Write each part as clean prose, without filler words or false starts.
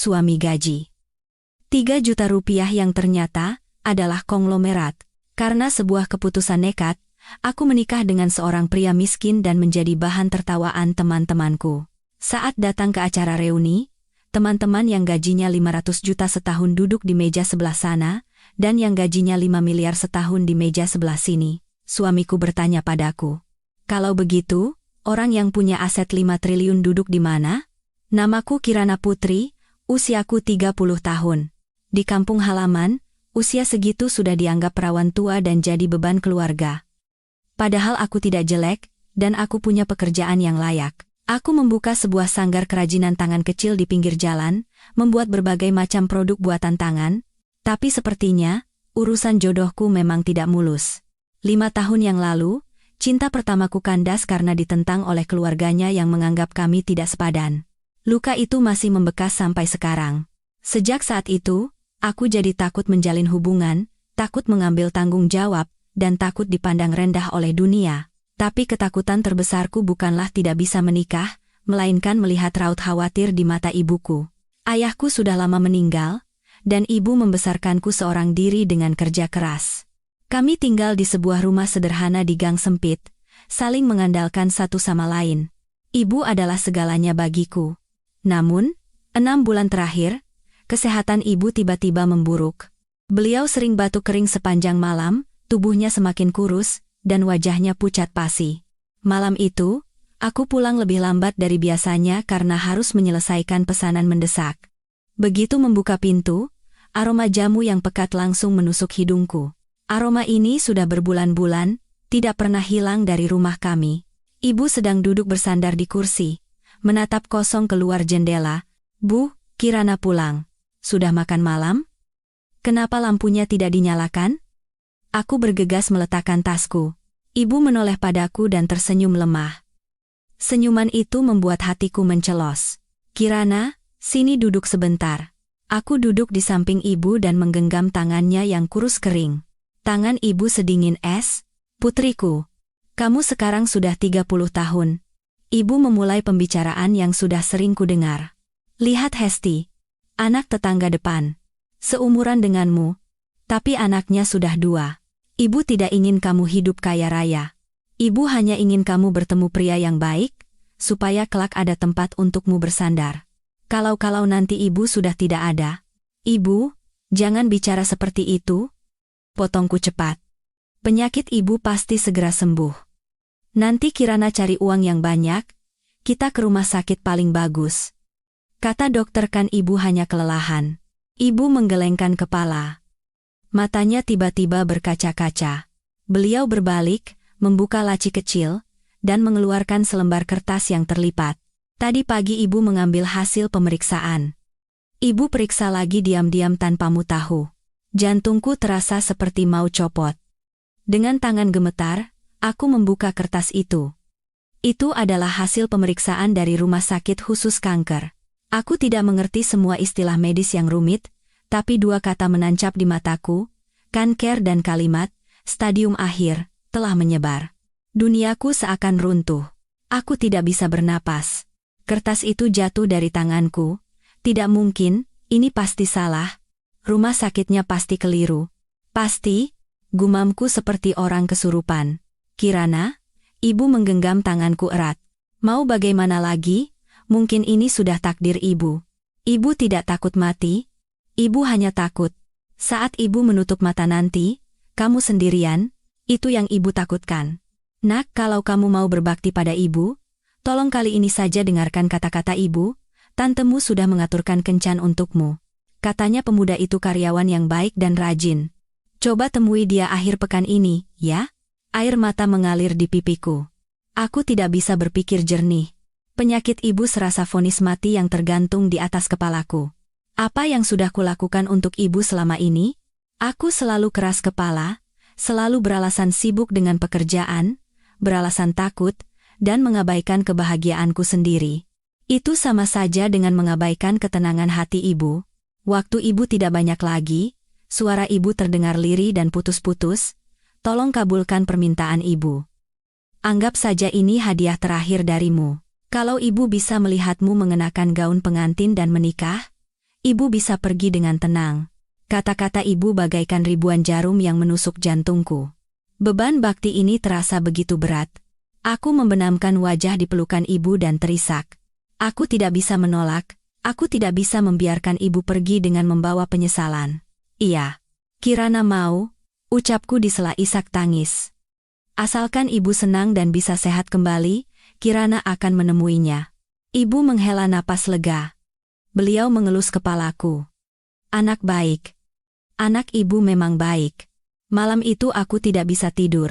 suami gaji. 3 juta rupiah yang ternyata adalah konglomerat. Karena sebuah keputusan nekat, aku menikah dengan seorang pria miskin dan menjadi bahan tertawaan teman-temanku. Saat datang ke acara reuni, teman-teman yang gajinya 500 juta setahun duduk di meja sebelah sana, dan yang gajinya 5 miliar setahun di meja sebelah sini. Suamiku bertanya padaku, "Kalau begitu, orang yang punya aset 5 triliun duduk di mana?" Namaku Kirana Putri, usiaku 30 tahun. Di kampung halaman, usia segitu sudah dianggap perawan tua dan jadi beban keluarga. Padahal aku tidak jelek, dan aku punya pekerjaan yang layak. Aku membuka sebuah sanggar kerajinan tangan kecil di pinggir jalan, membuat berbagai macam produk buatan tangan, tapi sepertinya, urusan jodohku memang tidak mulus. 5 tahun yang lalu, cinta pertamaku kandas karena ditentang oleh keluarganya yang menganggap kami tidak sepadan. Luka itu masih membekas sampai sekarang. Sejak saat itu, aku jadi takut menjalin hubungan, takut mengambil tanggung jawab, dan takut dipandang rendah oleh dunia. Tapi ketakutan terbesarku bukanlah tidak bisa menikah, melainkan melihat raut khawatir di mata ibuku. Ayahku sudah lama meninggal, dan ibu membesarkanku seorang diri dengan kerja keras. Kami tinggal di sebuah rumah sederhana di gang sempit, saling mengandalkan satu sama lain. Ibu adalah segalanya bagiku. Namun, 6 bulan terakhir, kesehatan ibu tiba-tiba memburuk. Beliau sering batuk kering sepanjang malam, tubuhnya semakin kurus, dan wajahnya pucat pasi. Malam itu, aku pulang lebih lambat dari biasanya karena harus menyelesaikan pesanan mendesak. Begitu membuka pintu, aroma jamu yang pekat langsung menusuk hidungku. Aroma ini sudah berbulan-bulan, tidak pernah hilang dari rumah kami. Ibu sedang duduk bersandar di kursi, menatap kosong keluar jendela. "Bu, Kirana pulang. Sudah makan malam? Kenapa lampunya tidak dinyalakan?" Aku bergegas meletakkan tasku. Ibu menoleh padaku dan tersenyum lemah. Senyuman itu membuat hatiku mencelos. "Kirana, sini duduk sebentar." Aku duduk di samping ibu dan menggenggam tangannya yang kurus kering. Tangan ibu sedingin es. "Putriku, kamu sekarang sudah 30 tahun. Ibu memulai pembicaraan yang sudah sering kudengar. "Lihat Hesti, anak tetangga depan. Seumuran denganmu, tapi anaknya sudah 2. Ibu tidak ingin kamu hidup kaya raya. Ibu hanya ingin kamu bertemu pria yang baik, supaya kelak ada tempat untukmu bersandar. Kalau nanti ibu sudah tidak ada." "Ibu, jangan bicara seperti itu," potongku cepat. "Penyakit ibu pasti segera sembuh. Nanti Kirana cari uang yang banyak, kita ke rumah sakit paling bagus. Kata dokter kan ibu hanya kelelahan." Ibu menggelengkan kepala. Matanya tiba-tiba berkaca-kaca. Beliau berbalik, membuka laci kecil, dan mengeluarkan selembar kertas yang terlipat. "Tadi pagi ibu mengambil hasil pemeriksaan." Ibu periksa lagi diam-diam tanpamu tahu. Jantungku terasa seperti mau copot. Dengan tangan gemetar, aku membuka kertas itu. Itu adalah hasil pemeriksaan dari Rumah Sakit Khusus Kanker. Aku tidak mengerti semua istilah medis yang rumit, tapi 2 kata menancap di mataku, kanker dan kalimat, stadium akhir, telah menyebar. Duniaku seakan runtuh. Aku tidak bisa bernapas. Kertas itu jatuh dari tanganku. Tidak mungkin, ini pasti salah. Rumah sakitnya pasti keliru. Pasti, gumamku seperti orang kesurupan. "Kirana," ibu menggenggam tanganku erat. "Mau bagaimana lagi? Mungkin ini sudah takdir ibu." Ibu tidak takut mati. Ibu hanya takut. Saat ibu menutup mata nanti, kamu sendirian, itu yang ibu takutkan. "Nak, kalau kamu mau berbakti pada ibu, tolong kali ini saja dengarkan kata-kata ibu, tantemu sudah mengaturkan kencan untukmu." Katanya pemuda itu karyawan yang baik dan rajin. "Coba temui dia akhir pekan ini, ya?" Air mata mengalir di pipiku. Aku tidak bisa berpikir jernih. Penyakit ibu serasa vonis mati yang tergantung di atas kepalaku. Apa yang sudah kulakukan untuk ibu selama ini? Aku selalu keras kepala, selalu beralasan sibuk dengan pekerjaan, beralasan takut, dan mengabaikan kebahagiaanku sendiri. Itu sama saja dengan mengabaikan ketenangan hati ibu. Waktu ibu tidak banyak lagi, suara ibu terdengar lirih dan putus-putus. "Tolong kabulkan permintaan ibu. Anggap saja ini hadiah terakhir darimu. Kalau ibu bisa melihatmu mengenakan gaun pengantin dan menikah, Ibu bisa pergi dengan tenang. Kata-kata ibu bagaikan ribuan jarum yang menusuk jantungku. Beban bakti ini terasa begitu berat. Aku membenamkan wajah di pelukan ibu dan terisak. Aku tidak bisa menolak, aku tidak bisa membiarkan ibu pergi dengan membawa penyesalan. Iya. Kirana mau, ucapku di sela isak tangis. Asalkan ibu senang dan bisa sehat kembali, Kirana akan menemuinya. Ibu menghela napas lega. Beliau mengelus kepalaku. Anak baik. Anak ibu memang baik. Malam itu aku tidak bisa tidur.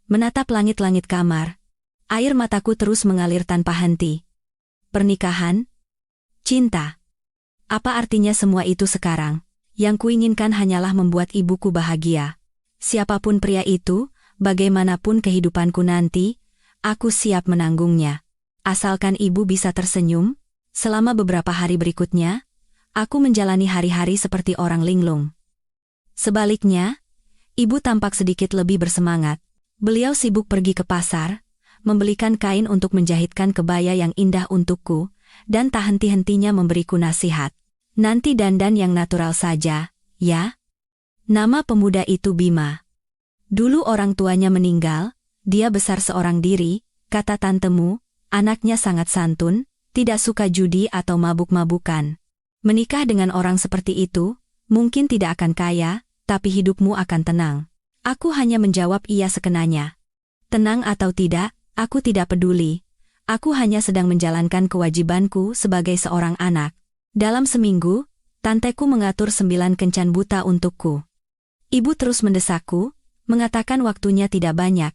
Menatap langit-langit kamar. Air mataku terus mengalir tanpa henti. Pernikahan? Cinta. Apa artinya semua itu sekarang? Yang kuinginkan hanyalah membuat ibuku bahagia. Siapapun pria itu, bagaimanapun kehidupanku nanti, aku siap menanggungnya. Asalkan ibu bisa tersenyum, selama beberapa hari berikutnya, aku menjalani hari-hari seperti orang linglung. Sebaliknya, ibu tampak sedikit lebih bersemangat. Beliau sibuk pergi ke pasar, membelikan kain untuk menjahitkan kebaya yang indah untukku, dan tak henti-hentinya memberiku nasihat. Nanti dandan yang natural saja, ya? Nama pemuda itu Bima. Dulu orang tuanya meninggal, dia besar seorang diri, kata tantemu, anaknya sangat santun, tidak suka judi atau mabuk-mabukan. Menikah dengan orang seperti itu, mungkin tidak akan kaya, tapi hidupmu akan tenang. Aku hanya menjawab iya sekenanya. Tenang atau tidak, aku tidak peduli. Aku hanya sedang menjalankan kewajibanku sebagai seorang anak. Dalam seminggu, tanteku mengatur 9 kencan buta untukku. Ibu terus mendesakku, mengatakan waktunya tidak banyak.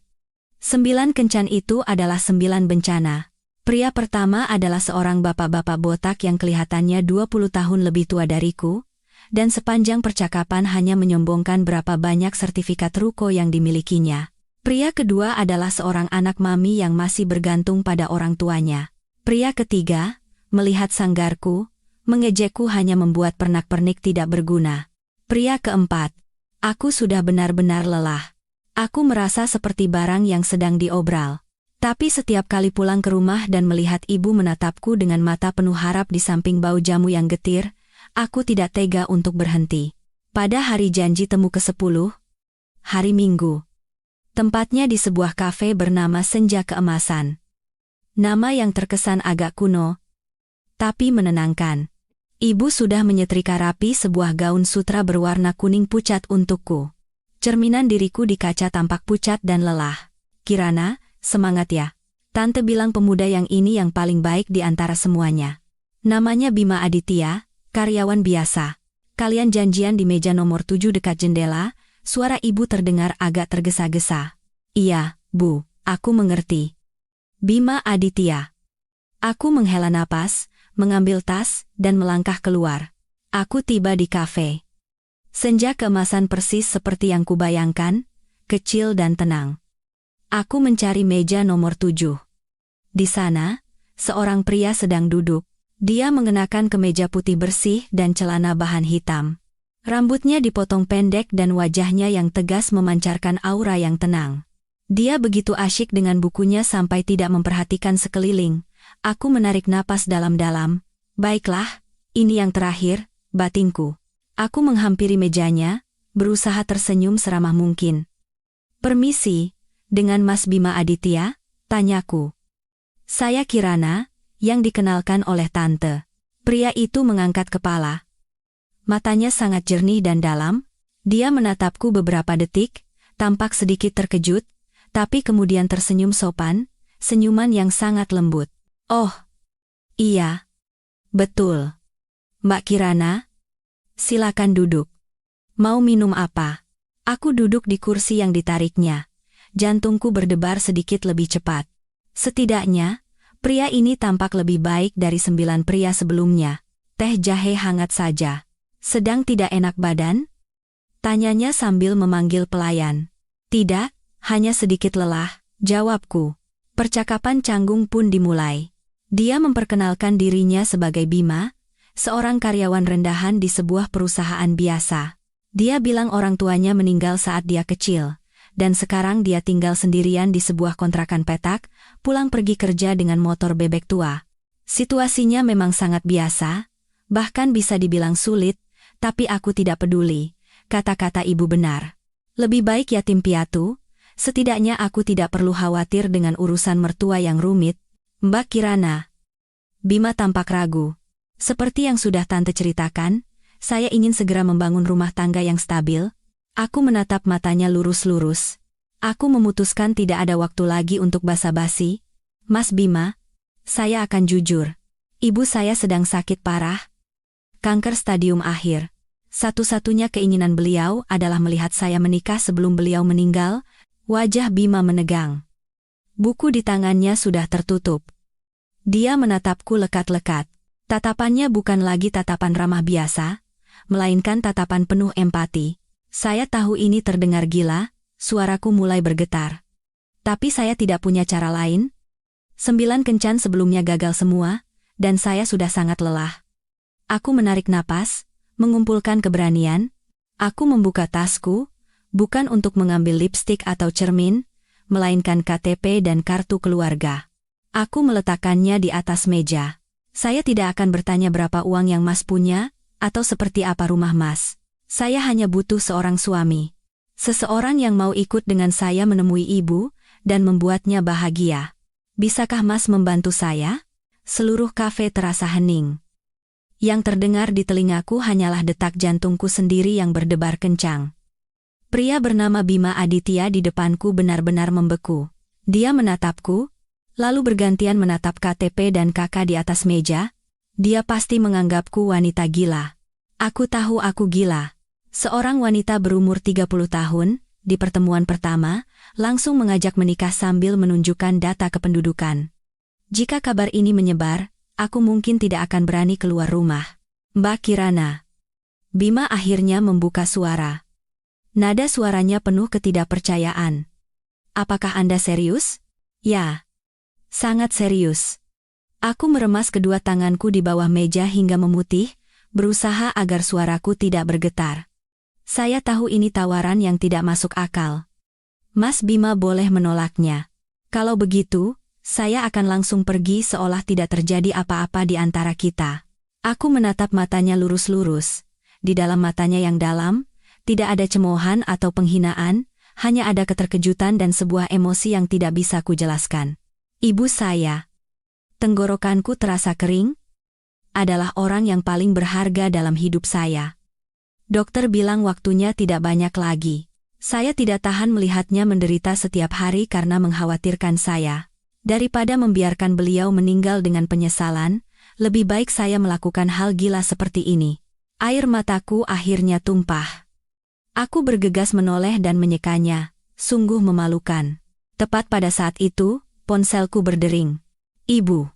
9 kencan itu adalah 9 bencana. Pria pertama adalah seorang bapak-bapak botak yang kelihatannya 20 tahun lebih tua dariku, dan sepanjang percakapan hanya menyombongkan berapa banyak sertifikat ruko yang dimilikinya. Pria kedua adalah seorang anak mami yang masih bergantung pada orang tuanya. Pria ketiga, melihat sanggarku, mengejekku hanya membuat pernak-pernik tidak berguna. Pria keempat, aku sudah benar-benar lelah. Aku merasa seperti barang yang sedang diobral. Tapi setiap kali pulang ke rumah dan melihat ibu menatapku dengan mata penuh harap di samping bau jamu yang getir, aku tidak tega untuk berhenti. Pada hari janji temu ke-10, hari Minggu. Tempatnya di sebuah kafe bernama Senja Keemasan. Nama yang terkesan agak kuno, tapi menenangkan. Ibu sudah menyetrika rapi sebuah gaun sutra berwarna kuning pucat untukku. Cerminan diriku di kaca tampak pucat dan lelah. Kirana, semangat ya. Tante bilang pemuda yang ini yang paling baik di antara semuanya. Namanya Bima Aditya, karyawan biasa. Kalian janjian di meja nomor 7 dekat jendela, suara ibu terdengar agak tergesa-gesa. Iya, Bu, aku mengerti. Bima Aditya. Aku menghela napas, mengambil tas, dan melangkah keluar. Aku tiba di kafe. Senja Keemasan persis seperti yang kubayangkan, kecil dan tenang. Aku mencari meja nomor 7. Di sana, seorang pria sedang duduk. Dia mengenakan kemeja putih bersih dan celana bahan hitam. Rambutnya dipotong pendek dan wajahnya yang tegas memancarkan aura yang tenang. Dia begitu asyik dengan bukunya sampai tidak memperhatikan sekeliling. Aku menarik napas dalam-dalam. Baiklah, ini yang terakhir, batinku. Aku menghampiri mejanya, berusaha tersenyum seramah mungkin. Permisi, dengan Mas Bima Aditya, tanyaku. Saya Kirana, yang dikenalkan oleh tante. Pria itu mengangkat kepala. Matanya sangat jernih dan dalam. Dia menatapku beberapa detik, tampak sedikit terkejut, tapi kemudian tersenyum sopan, senyuman yang sangat lembut. Oh, iya. Betul. Mbak Kirana, silakan duduk. Mau minum apa? Aku duduk di kursi yang ditariknya. Jantungku berdebar sedikit lebih cepat. Setidaknya, pria ini tampak lebih baik dari 9 pria sebelumnya. Teh jahe hangat saja. Sedang tidak enak badan? Tanyanya sambil memanggil pelayan. Tidak, hanya sedikit lelah, jawabku. Percakapan canggung pun dimulai. Dia memperkenalkan dirinya sebagai Bima, seorang karyawan rendahan di sebuah perusahaan biasa. Dia bilang orang tuanya meninggal saat dia kecil, dan sekarang dia tinggal sendirian di sebuah kontrakan petak, pulang pergi kerja dengan motor bebek tua. Situasinya memang sangat biasa, Bahkan bisa dibilang sulit, tapi aku tidak peduli. Kata-kata ibu benar. Lebih baik yatim piatu, setidaknya aku tidak perlu khawatir dengan urusan mertua yang rumit. Mbak Kirana. Bima tampak ragu. Seperti yang sudah tante ceritakan, saya ingin segera membangun rumah tangga yang stabil. Aku menatap matanya lurus-lurus. Aku memutuskan tidak ada waktu lagi untuk basa-basi. Mas Bima, saya akan jujur. Ibu saya sedang sakit parah. Kanker stadium akhir. Satu-satunya keinginan beliau adalah melihat saya menikah sebelum beliau meninggal. Wajah Bima menegang. Buku di tangannya sudah tertutup. Dia menatapku lekat-lekat. Tatapannya bukan lagi tatapan ramah biasa, melainkan tatapan penuh empati. Saya tahu ini terdengar gila, suaraku mulai bergetar. Tapi saya tidak punya cara lain. 9 kencan sebelumnya gagal semua, dan saya sudah sangat lelah. Aku menarik napas, mengumpulkan keberanian. Aku membuka tasku, bukan untuk mengambil lipstik atau cermin, melainkan KTP dan kartu keluarga. Aku meletakkannya di atas meja. Saya tidak akan bertanya berapa uang yang Mas punya, atau seperti apa rumah Mas. Saya hanya butuh seorang suami. Seseorang yang mau ikut dengan saya menemui ibu, dan membuatnya bahagia. Bisakah Mas membantu saya? Seluruh kafe terasa hening. Yang terdengar di telingaku hanyalah detak jantungku sendiri yang berdebar kencang. Pria bernama Bima Aditya di depanku benar-benar membeku. Dia menatapku, lalu bergantian menatap KTP dan KK di atas meja. Dia pasti menganggapku wanita gila. Aku tahu aku gila. Seorang wanita berumur 30 tahun, di pertemuan pertama, langsung mengajak menikah sambil menunjukkan data kependudukan. Jika kabar ini menyebar, aku mungkin tidak akan berani keluar rumah. Mbak Kirana. Bima akhirnya membuka suara. Nada suaranya penuh ketidakpercayaan. Apakah Anda serius? Ya. Sangat serius. Aku meremas kedua tanganku di bawah meja hingga memutih, berusaha agar suaraku tidak bergetar. Saya tahu ini tawaran yang tidak masuk akal. Mas Bima boleh menolaknya. Kalau begitu, saya akan langsung pergi seolah tidak terjadi apa-apa di antara kita. Aku menatap matanya lurus-lurus. Di dalam matanya yang dalam, tidak ada cemoohan atau penghinaan, hanya ada keterkejutan dan sebuah emosi yang tidak bisa kujelaskan. Ibu saya, tenggorokanku terasa kering, adalah orang yang paling berharga dalam hidup saya. Dokter bilang waktunya tidak banyak lagi. Saya tidak tahan melihatnya menderita setiap hari karena mengkhawatirkan saya. Daripada membiarkan beliau meninggal dengan penyesalan, lebih baik saya melakukan hal gila seperti ini. Air mataku akhirnya tumpah. Aku bergegas menoleh dan menyekanya, sungguh memalukan. Tepat pada saat itu, ponselku berdering. Ibu.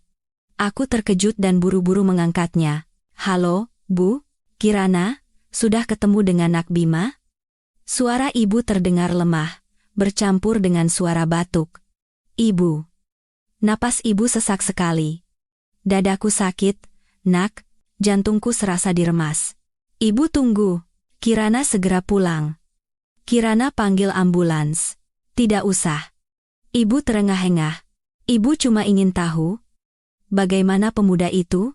Aku terkejut dan buru-buru mengangkatnya. Halo, Bu, Kirana, sudah ketemu dengan Nak Bima? Suara ibu terdengar lemah, bercampur dengan suara batuk. Ibu. Napas ibu sesak sekali. Dadaku sakit, Nak, jantungku serasa diremas. Ibu tunggu, Kirana segera pulang. Kirana panggil ambulans. Tidak usah. Ibu terengah-engah. Ibu cuma ingin tahu, bagaimana pemuda itu?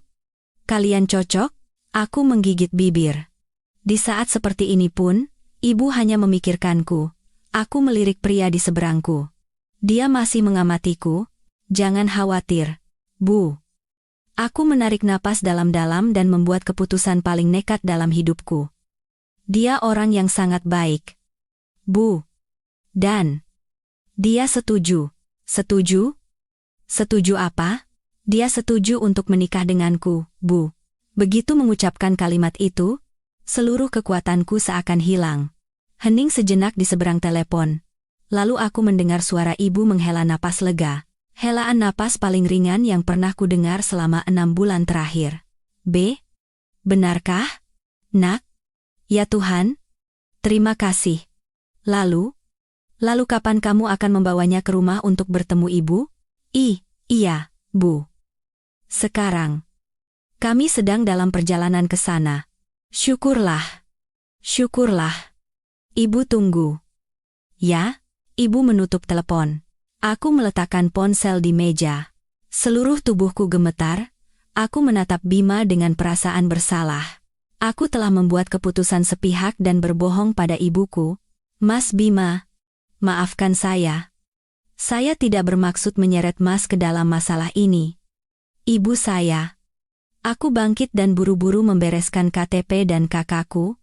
Kalian cocok? Aku menggigit bibir. Di saat seperti ini pun, ibu hanya memikirkanku. Aku melirik pria di seberangku. Dia masih mengamatiku. Jangan khawatir, Bu. Aku menarik napas dalam-dalam dan membuat keputusan paling nekat dalam hidupku. Dia orang yang sangat baik, Bu. Dan dia setuju. Setuju? Setuju apa? Dia setuju untuk menikah denganku, Bu. Begitu mengucapkan kalimat itu, seluruh kekuatanku seakan hilang. Hening sejenak di seberang telepon. Lalu aku mendengar suara ibu menghela napas lega. Helaan napas paling ringan yang pernah kudengar selama 6 bulan terakhir. B. Benarkah? Nak? Ya Tuhan. Terima kasih. Lalu kapan kamu akan membawanya ke rumah untuk bertemu ibu? Iya, Bu. Sekarang. Kami sedang dalam perjalanan ke sana. Syukurlah. Syukurlah. Ibu tunggu. Ya, ibu menutup telepon. Aku meletakkan ponsel di meja. Seluruh tubuhku gemetar, Aku menatap Bima dengan perasaan bersalah. Aku telah membuat keputusan sepihak dan berbohong pada ibuku. Mas Bima, maafkan saya. Saya tidak bermaksud menyeret Mas ke dalam masalah ini. Ibu saya. Aku bangkit dan buru-buru membereskan KTP dan kakakku.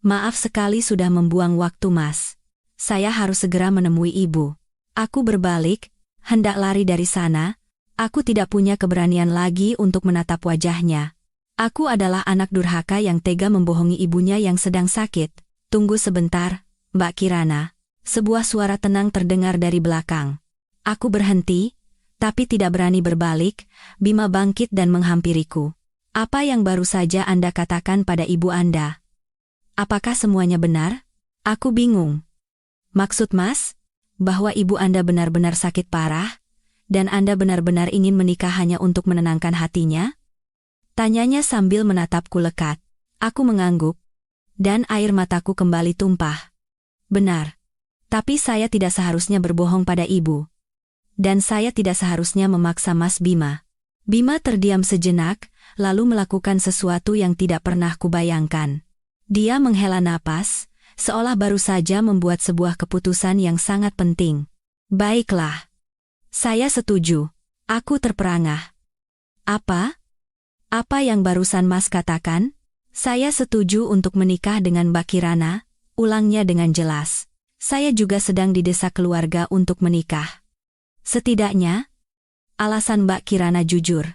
Maaf sekali sudah membuang waktu Mas. Saya harus segera menemui ibu. Aku berbalik, hendak lari dari sana. Aku tidak punya keberanian lagi untuk menatap wajahnya. Aku adalah anak durhaka yang tega membohongi ibunya yang sedang sakit. Tunggu sebentar, Mbak Kirana. Sebuah suara tenang terdengar dari belakang. Aku berhenti, tapi tidak berani berbalik. Bima bangkit dan menghampiriku. Apa yang baru saja Anda katakan pada ibu Anda? Apakah semuanya benar? Aku bingung. Maksud Mas, bahwa ibu Anda benar-benar sakit parah, dan Anda benar-benar ingin menikah hanya untuk menenangkan hatinya? Tanyanya sambil menatapku lekat. Aku mengangguk, dan air mataku kembali tumpah. Benar. Tapi saya tidak seharusnya berbohong pada ibu. Dan saya tidak seharusnya memaksa Mas Bima. Bima terdiam sejenak, lalu melakukan sesuatu yang tidak pernah kubayangkan. Dia menghela napas, seolah baru saja membuat sebuah keputusan yang sangat penting. Baiklah. Saya setuju. Aku terperangah. Apa? Apa yang barusan Mas katakan? Saya setuju untuk menikah dengan Mbak Kirana, ulangnya dengan jelas. Saya juga sedang didesak keluarga untuk menikah. Setidaknya, alasan Mbak Kirana jujur.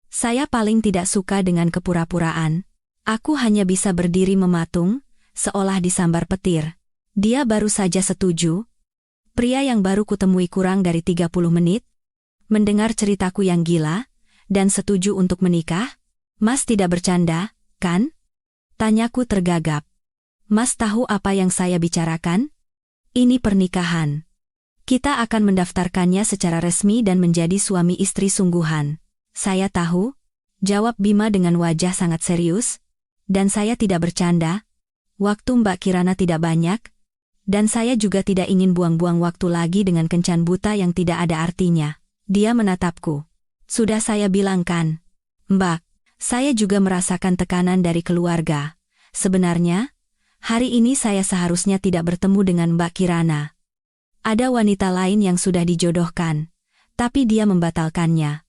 Saya paling tidak suka dengan kepura-puraan. Aku hanya bisa berdiri mematung, seolah disambar petir. Dia baru saja setuju. Pria yang baru kutemui kurang dari 30 menit, mendengar ceritaku yang gila, dan setuju untuk menikah? Mas tidak bercanda, kan? Tanyaku tergagap. Mas tahu apa yang saya bicarakan? Ini pernikahan. Kita akan mendaftarkannya secara resmi dan menjadi suami istri sungguhan. Saya tahu, jawab Bima dengan wajah sangat serius, dan saya tidak bercanda. Waktu Mbak Kirana tidak banyak, dan saya juga tidak ingin buang-buang waktu lagi dengan kencan buta yang tidak ada artinya. Dia menatapku. Sudah saya bilangkan. Mbak, saya juga merasakan tekanan dari keluarga. Sebenarnya, hari ini saya seharusnya tidak bertemu dengan Mbak Kirana. Ada wanita lain yang sudah dijodohkan, tapi dia membatalkannya.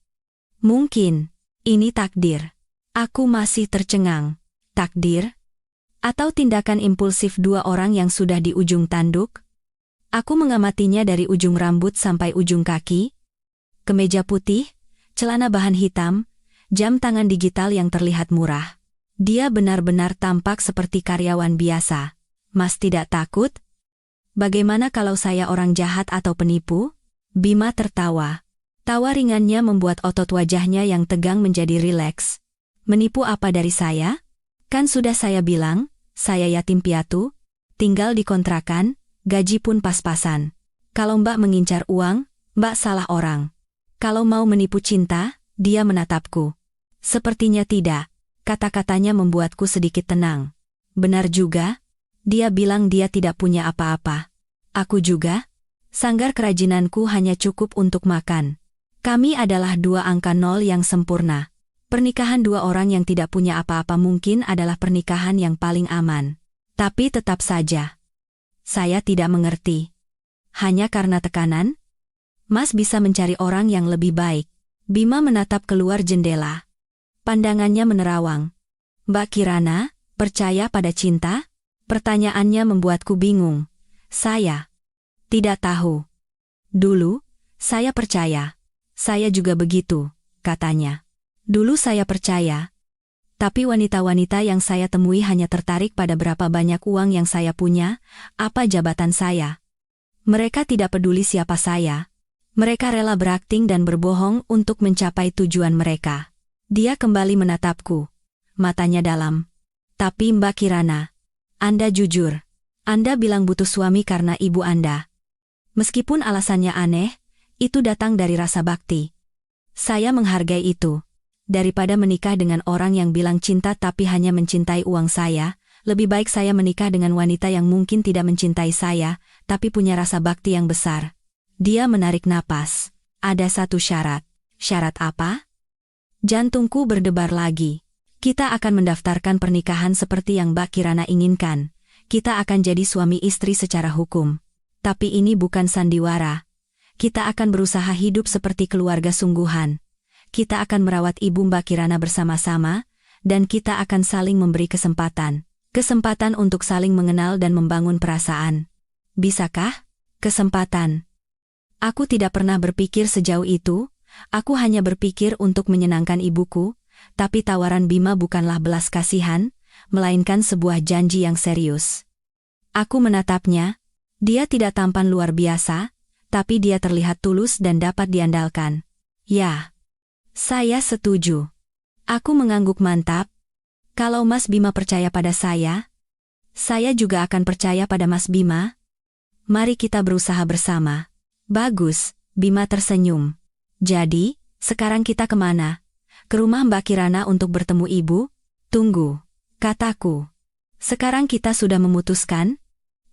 Mungkin, ini takdir. Aku masih tercengang. Takdir? Atau tindakan impulsif dua orang yang sudah di ujung tanduk? Aku mengamatinya dari ujung rambut sampai ujung kaki. Kemeja putih, celana bahan hitam, jam tangan digital yang terlihat murah. Dia benar-benar tampak seperti karyawan biasa. Mas tidak takut? Bagaimana kalau saya orang jahat atau penipu? Bima tertawa. Tawa ringannya membuat otot wajahnya yang tegang menjadi rileks. Menipu apa dari saya? Kan sudah saya bilang, saya yatim piatu, tinggal di kontrakan, gaji pun pas-pasan. Kalau Mbak mengincar uang, Mbak salah orang. Kalau mau menipu cinta, dia menatapku. Sepertinya tidak. Kata-katanya membuatku sedikit tenang. Benar juga. Dia bilang dia tidak punya apa-apa. Aku juga. Sanggar kerajinanku hanya cukup untuk makan. Kami adalah dua angka nol yang sempurna. Pernikahan dua orang yang tidak punya apa-apa mungkin adalah pernikahan yang paling aman. Tapi tetap saja, saya tidak mengerti. Hanya karena tekanan? Mas bisa mencari orang yang lebih baik. Bima menatap keluar jendela. Pandangannya menerawang. Mbak Kirana, percaya pada cinta? Pertanyaannya membuatku bingung. Saya tidak tahu. Dulu, saya percaya. Saya juga begitu, katanya. Dulu saya percaya. Tapi wanita-wanita yang saya temui hanya tertarik pada berapa banyak uang yang saya punya, apa jabatan saya. Mereka tidak peduli siapa saya. Mereka rela berakting dan berbohong untuk mencapai tujuan mereka. Dia kembali menatapku. Matanya dalam. Tapi Mbak Kirana, Anda jujur. Anda bilang butuh suami karena ibu Anda. Meskipun alasannya aneh, itu datang dari rasa bakti. Saya menghargai itu. Daripada menikah dengan orang yang bilang cinta tapi hanya mencintai uang saya, lebih baik saya menikah dengan wanita yang mungkin tidak mencintai saya, tapi punya rasa bakti yang besar. Dia menarik napas. Ada satu syarat. Syarat apa? Jantungku berdebar lagi. Kita akan mendaftarkan pernikahan seperti yang Mbak Kirana inginkan. Kita akan jadi suami istri secara hukum. Tapi ini bukan sandiwara. Kita akan berusaha hidup seperti keluarga sungguhan. Kita akan merawat ibu Mbak Kirana bersama-sama, dan kita akan saling memberi kesempatan. Kesempatan untuk saling mengenal dan membangun perasaan. Bisakah? Kesempatan. Aku tidak pernah berpikir sejauh itu. Aku hanya berpikir untuk menyenangkan ibuku, tapi tawaran Bima bukanlah belas kasihan, melainkan sebuah janji yang serius. Aku menatapnya. Dia tidak tampan luar biasa, tapi dia terlihat tulus dan dapat diandalkan. Ya, saya setuju. Aku mengangguk mantap. Kalau Mas Bima percaya pada saya juga akan percaya pada Mas Bima. Mari kita berusaha bersama. Bagus, Bima tersenyum. Jadi, sekarang kita kemana? Ke rumah Mbak Kirana untuk bertemu ibu? Tunggu, kataku. Sekarang kita sudah memutuskan?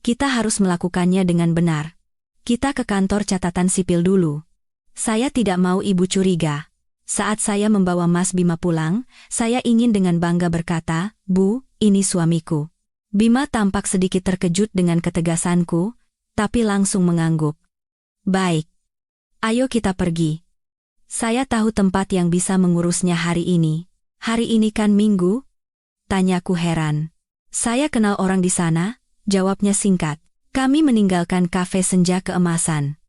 Kita harus melakukannya dengan benar. Kita ke kantor catatan sipil dulu. Saya tidak mau ibu curiga. Saat saya membawa Mas Bima pulang, saya ingin dengan bangga berkata, "Bu, ini suamiku." Bima tampak sedikit terkejut dengan ketegasanku, tapi langsung mengangguk. Baik. Ayo kita pergi. Saya tahu tempat yang bisa mengurusnya hari ini. Hari ini kan Minggu? Tanyaku heran. Saya kenal orang di sana, jawabnya singkat. Kami meninggalkan kafe senja keemasan.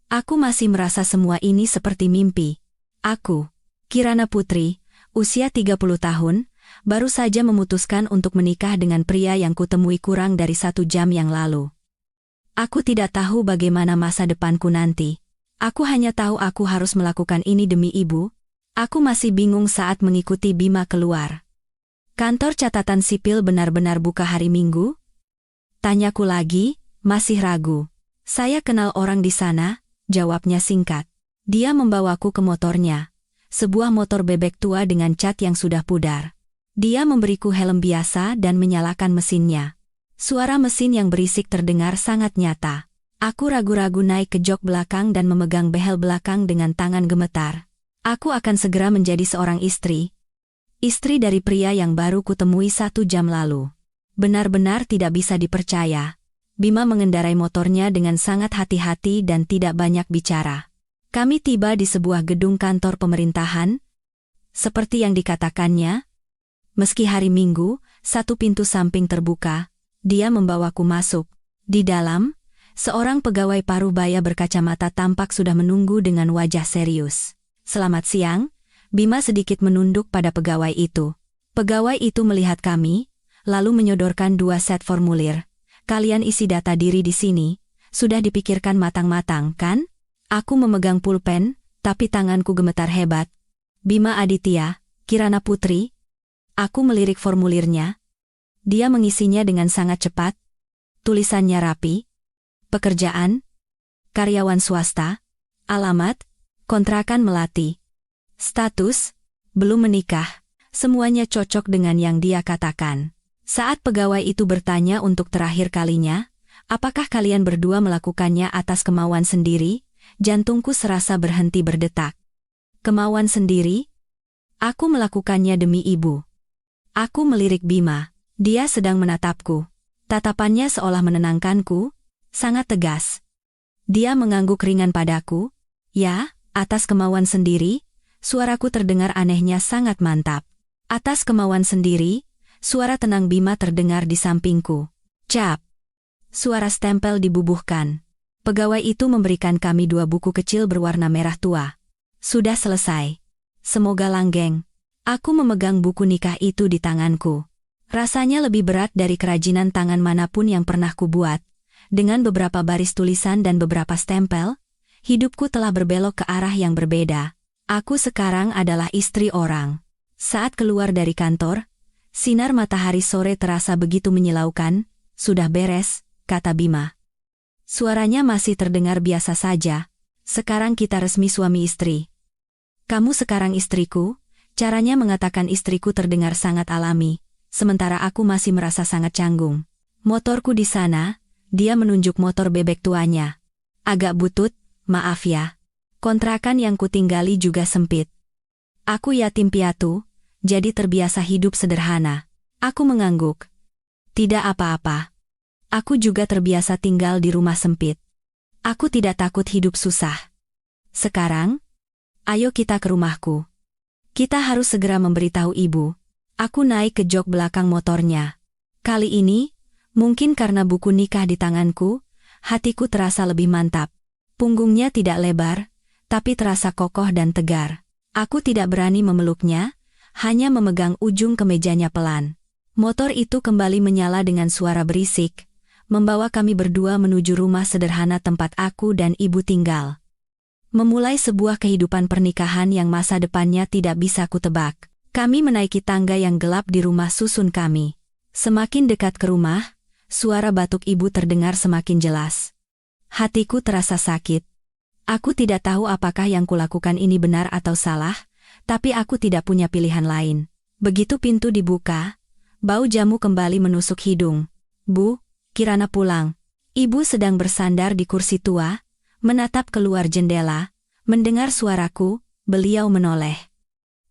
Aku masih merasa semua ini seperti mimpi. Aku, Kirana Putri, usia 30 tahun, baru saja memutuskan untuk menikah dengan pria yang kutemui kurang dari 1 jam yang lalu. Aku tidak tahu bagaimana masa depanku nanti. Aku hanya tahu aku harus melakukan ini demi ibu. Aku masih bingung saat mengikuti Bima keluar. Kantor catatan sipil benar-benar buka hari Minggu? Tanyaku lagi, masih ragu. Saya kenal orang di sana, jawabnya singkat. Dia membawaku ke motornya. Sebuah motor bebek tua dengan cat yang sudah pudar. Dia memberiku helm biasa dan menyalakan mesinnya. Suara mesin yang berisik terdengar sangat nyata. Aku ragu-ragu naik ke jok belakang dan memegang behel belakang dengan tangan gemetar. Aku akan segera menjadi seorang istri. Istri dari pria yang baru kutemui 1 jam lalu. Benar-benar tidak bisa dipercaya. Bima mengendarai motornya dengan sangat hati-hati dan tidak banyak bicara. Kami tiba di sebuah gedung kantor pemerintahan. Seperti yang dikatakannya, meski hari Minggu, 1 pintu samping terbuka, dia membawaku masuk. Di dalam, seorang pegawai parubaya berkacamata tampak sudah menunggu dengan wajah serius. Selamat siang, Bima sedikit menunduk pada pegawai itu. Pegawai itu melihat kami, lalu menyodorkan 2 set formulir. Kalian isi data diri di sini, sudah dipikirkan matang-matang, kan? Aku memegang pulpen, tapi tanganku gemetar hebat. Bima Aditya, Kirana Putri. Aku melirik formulirnya. Dia mengisinya dengan sangat cepat. Tulisannya rapi. Pekerjaan, karyawan swasta, alamat, kontrakan melati. Status, belum menikah. Semuanya cocok dengan yang dia katakan. Saat pegawai itu bertanya untuk terakhir kalinya, apakah kalian berdua melakukannya atas kemauan sendiri? Jantungku serasa berhenti berdetak. Kemauan sendiri? Aku melakukannya demi ibu. Aku melirik Bima. Dia sedang menatapku. Tatapannya seolah menenangkanku, sangat tegas. Dia mengangguk ringan padaku. Ya, atas kemauan sendiri. Suaraku terdengar anehnya sangat mantap. Atas kemauan sendiri, suara tenang Bima terdengar di sampingku. Cap. Suara stempel dibubuhkan. Pegawai itu memberikan kami 2 buku kecil berwarna merah tua. Sudah selesai. Semoga langgeng. Aku memegang buku nikah itu di tanganku. Rasanya lebih berat dari kerajinan tangan manapun yang pernah kubuat. Dengan beberapa baris tulisan dan beberapa stempel, hidupku telah berbelok ke arah yang berbeda. Aku sekarang adalah istri orang. Saat keluar dari kantor, sinar matahari sore terasa begitu menyilaukan. Sudah beres, kata Bima. Suaranya masih terdengar biasa saja. Sekarang kita resmi suami istri. Kamu sekarang istriku. Caranya mengatakan istriku terdengar sangat alami, sementara aku masih merasa sangat canggung. Motorku di sana, dia menunjuk motor bebek tuanya. Agak butut, maaf ya. Kontrakan yang kutinggali juga sempit. Aku yatim piatu, jadi terbiasa hidup sederhana. Aku mengangguk. Tidak apa-apa. Aku juga terbiasa tinggal di rumah sempit. Aku tidak takut hidup susah. Sekarang, ayo kita ke rumahku. Kita harus segera memberitahu ibu. Aku naik ke jok belakang motornya. Kali ini, mungkin karena buku nikah di tanganku, hatiku terasa lebih mantap. Punggungnya tidak lebar, tapi terasa kokoh dan tegar. Aku tidak berani memeluknya, hanya memegang ujung kemejanya pelan. Motor itu kembali menyala dengan suara berisik, membawa kami berdua menuju rumah sederhana tempat aku dan ibu tinggal. Memulai sebuah kehidupan pernikahan yang masa depannya tidak bisa kutebak. Kami menaiki tangga yang gelap di rumah susun kami. Semakin dekat ke rumah, suara batuk ibu terdengar semakin jelas. Hatiku terasa sakit. Aku tidak tahu apakah yang kulakukan ini benar atau salah, tapi aku tidak punya pilihan lain. Begitu pintu dibuka, bau jamu kembali menusuk hidung. Bu, Kirana pulang. Ibu sedang bersandar di kursi tua, menatap keluar jendela, mendengar suaraku, beliau menoleh.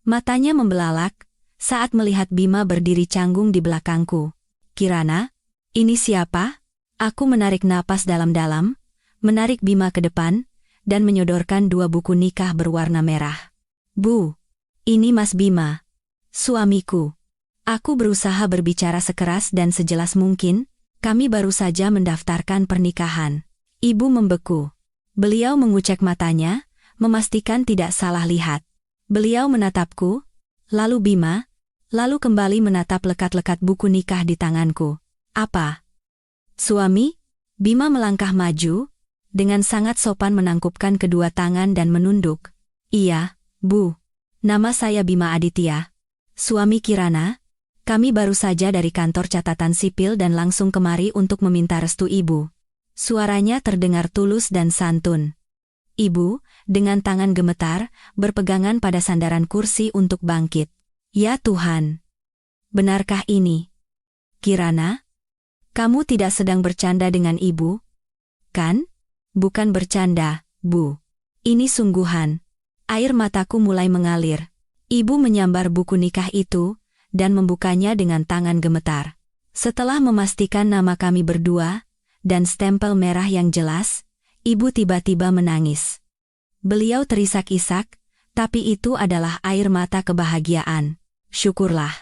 Matanya membelalak, saat melihat Bima berdiri canggung di belakangku. Kirana, ini siapa? Aku menarik napas dalam-dalam, menarik Bima ke depan, dan menyodorkan 2 buku nikah berwarna merah. Bu, ini Mas Bima, suamiku. Aku berusaha berbicara sekeras dan sejelas mungkin, kami baru saja mendaftarkan pernikahan. Ibu membeku. Beliau mengucek matanya, memastikan tidak salah lihat. Beliau menatapku, lalu Bima, lalu kembali menatap lekat-lekat buku nikah di tanganku. Apa? Suami? Bima melangkah maju, dengan sangat sopan menangkupkan kedua tangan dan menunduk. Iya, Bu. Nama saya Bima Aditya. Suami Kirana. Kami baru saja dari kantor catatan sipil dan langsung kemari untuk meminta restu Ibu. Suaranya terdengar tulus dan santun. Ibu, dengan tangan gemetar, berpegangan pada sandaran kursi untuk bangkit. Ya Tuhan! Benarkah ini? Kirana? Kamu tidak sedang bercanda dengan Ibu? Kan? Bukan bercanda, Bu. Ini sungguhan. Air mataku mulai mengalir. Ibu menyambar buku nikah itu, dan membukanya dengan tangan gemetar. Setelah memastikan nama kami berdua, dan stempel merah yang jelas, ibu tiba-tiba menangis. Beliau terisak-isak, tapi itu adalah air mata kebahagiaan. Syukurlah.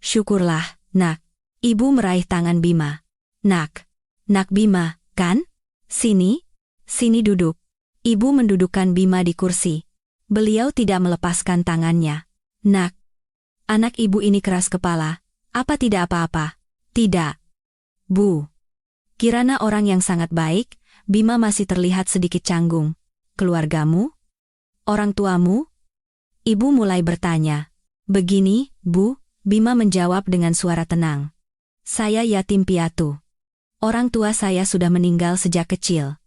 Syukurlah, nak. Ibu meraih tangan Bima. Nak. Nak Bima, kan? Sini. Sini duduk. Ibu mendudukkan Bima di kursi. Beliau tidak melepaskan tangannya. Nak. Anak ibu ini keras kepala. Apa tidak apa-apa? Tidak. Bu. Kirana orang yang sangat baik, Bima masih terlihat sedikit canggung. Keluargamu? Orang tuamu? Ibu mulai bertanya. Begini, Bu, Bima menjawab dengan suara tenang. Saya yatim piatu. Orang tua saya sudah meninggal sejak kecil.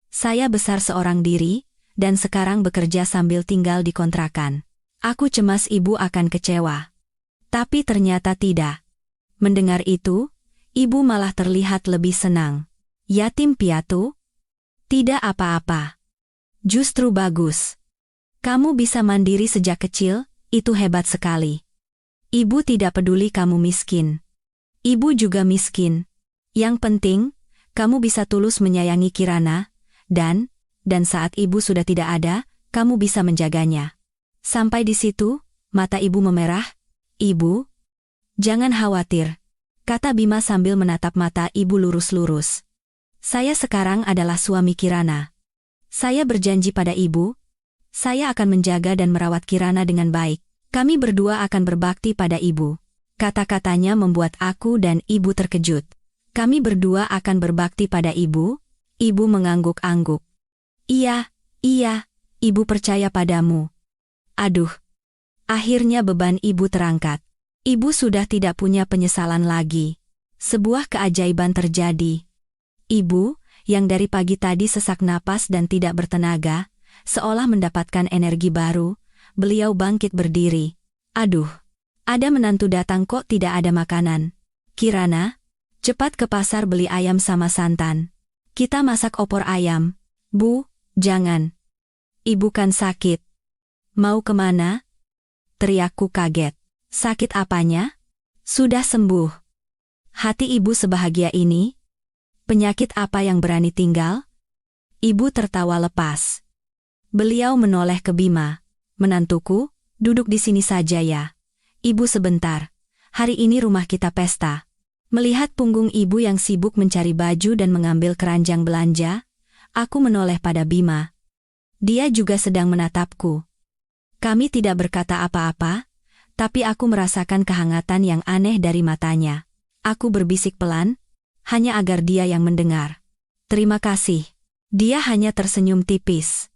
Saya besar seorang diri, dan sekarang bekerja sambil tinggal di kontrakan. Aku cemas ibu akan kecewa. Tapi ternyata tidak. Mendengar itu, ibu malah terlihat lebih senang. Yatim piatu? Tidak apa-apa. Justru bagus. Kamu bisa mandiri sejak kecil, itu hebat sekali. Ibu tidak peduli kamu miskin. Ibu juga miskin. Yang penting, kamu bisa tulus menyayangi Kirana, dan saat ibu sudah tidak ada, kamu bisa menjaganya. Sampai di situ, mata ibu memerah. Ibu? Jangan khawatir. Kata Bima sambil menatap mata ibu lurus-lurus. Saya sekarang adalah suami Kirana. Saya berjanji pada ibu, saya akan menjaga dan merawat Kirana dengan baik. Kami berdua akan berbakti pada ibu. Kata-katanya membuat aku dan ibu terkejut. Kami berdua akan berbakti pada ibu? Ibu mengangguk-angguk. Iya, ibu percaya padamu. Aduh. Akhirnya beban ibu terangkat. Ibu sudah tidak punya penyesalan lagi. Sebuah keajaiban terjadi. Ibu, yang dari pagi tadi sesak napas dan tidak bertenaga, seolah mendapatkan energi baru, beliau bangkit berdiri. Aduh, ada menantu datang kok tidak ada makanan. Kirana, cepat ke pasar beli ayam sama santan. Kita masak opor ayam. Bu, jangan. Ibu kan sakit. Mau kemana? teriakku kaget. Sakit apanya? Sudah sembuh. Hati ibu sebahagia ini? Penyakit apa yang berani tinggal? Ibu tertawa lepas. Beliau menoleh ke Bima. Menantuku, duduk di sini saja ya. Ibu sebentar. Hari ini rumah kita pesta. Melihat punggung ibu yang sibuk mencari baju dan mengambil keranjang belanja, aku menoleh pada Bima. Dia juga sedang menatapku. Kami tidak berkata apa-apa, tapi aku merasakan kehangatan yang aneh dari matanya. Aku berbisik pelan, hanya agar dia yang mendengar. Terima kasih. Dia hanya tersenyum tipis.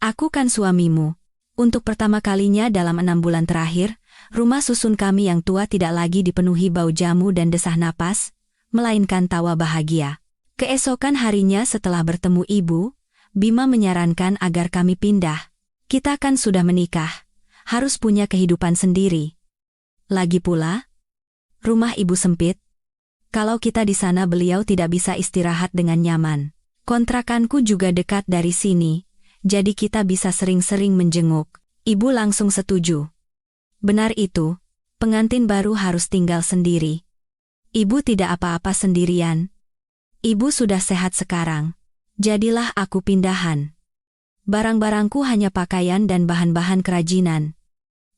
Aku kan suamimu. Untuk pertama kalinya dalam 6 bulan terakhir, rumah susun kami yang tua tidak lagi dipenuhi bau jamu dan desah napas, melainkan tawa bahagia. Keesokan harinya setelah bertemu ibu, Bima menyarankan agar kami pindah. Kita kan sudah menikah, harus punya kehidupan sendiri. Lagi pula, rumah ibu sempit. Kalau kita di sana beliau tidak bisa istirahat dengan nyaman. Kontrakanku juga dekat dari sini, jadi kita bisa sering-sering menjenguk. Ibu langsung setuju. Benar itu, pengantin baru harus tinggal sendiri. Ibu tidak apa-apa sendirian. Ibu sudah sehat sekarang. Jadilah aku pindahan. Barang-barangku hanya pakaian dan bahan-bahan kerajinan.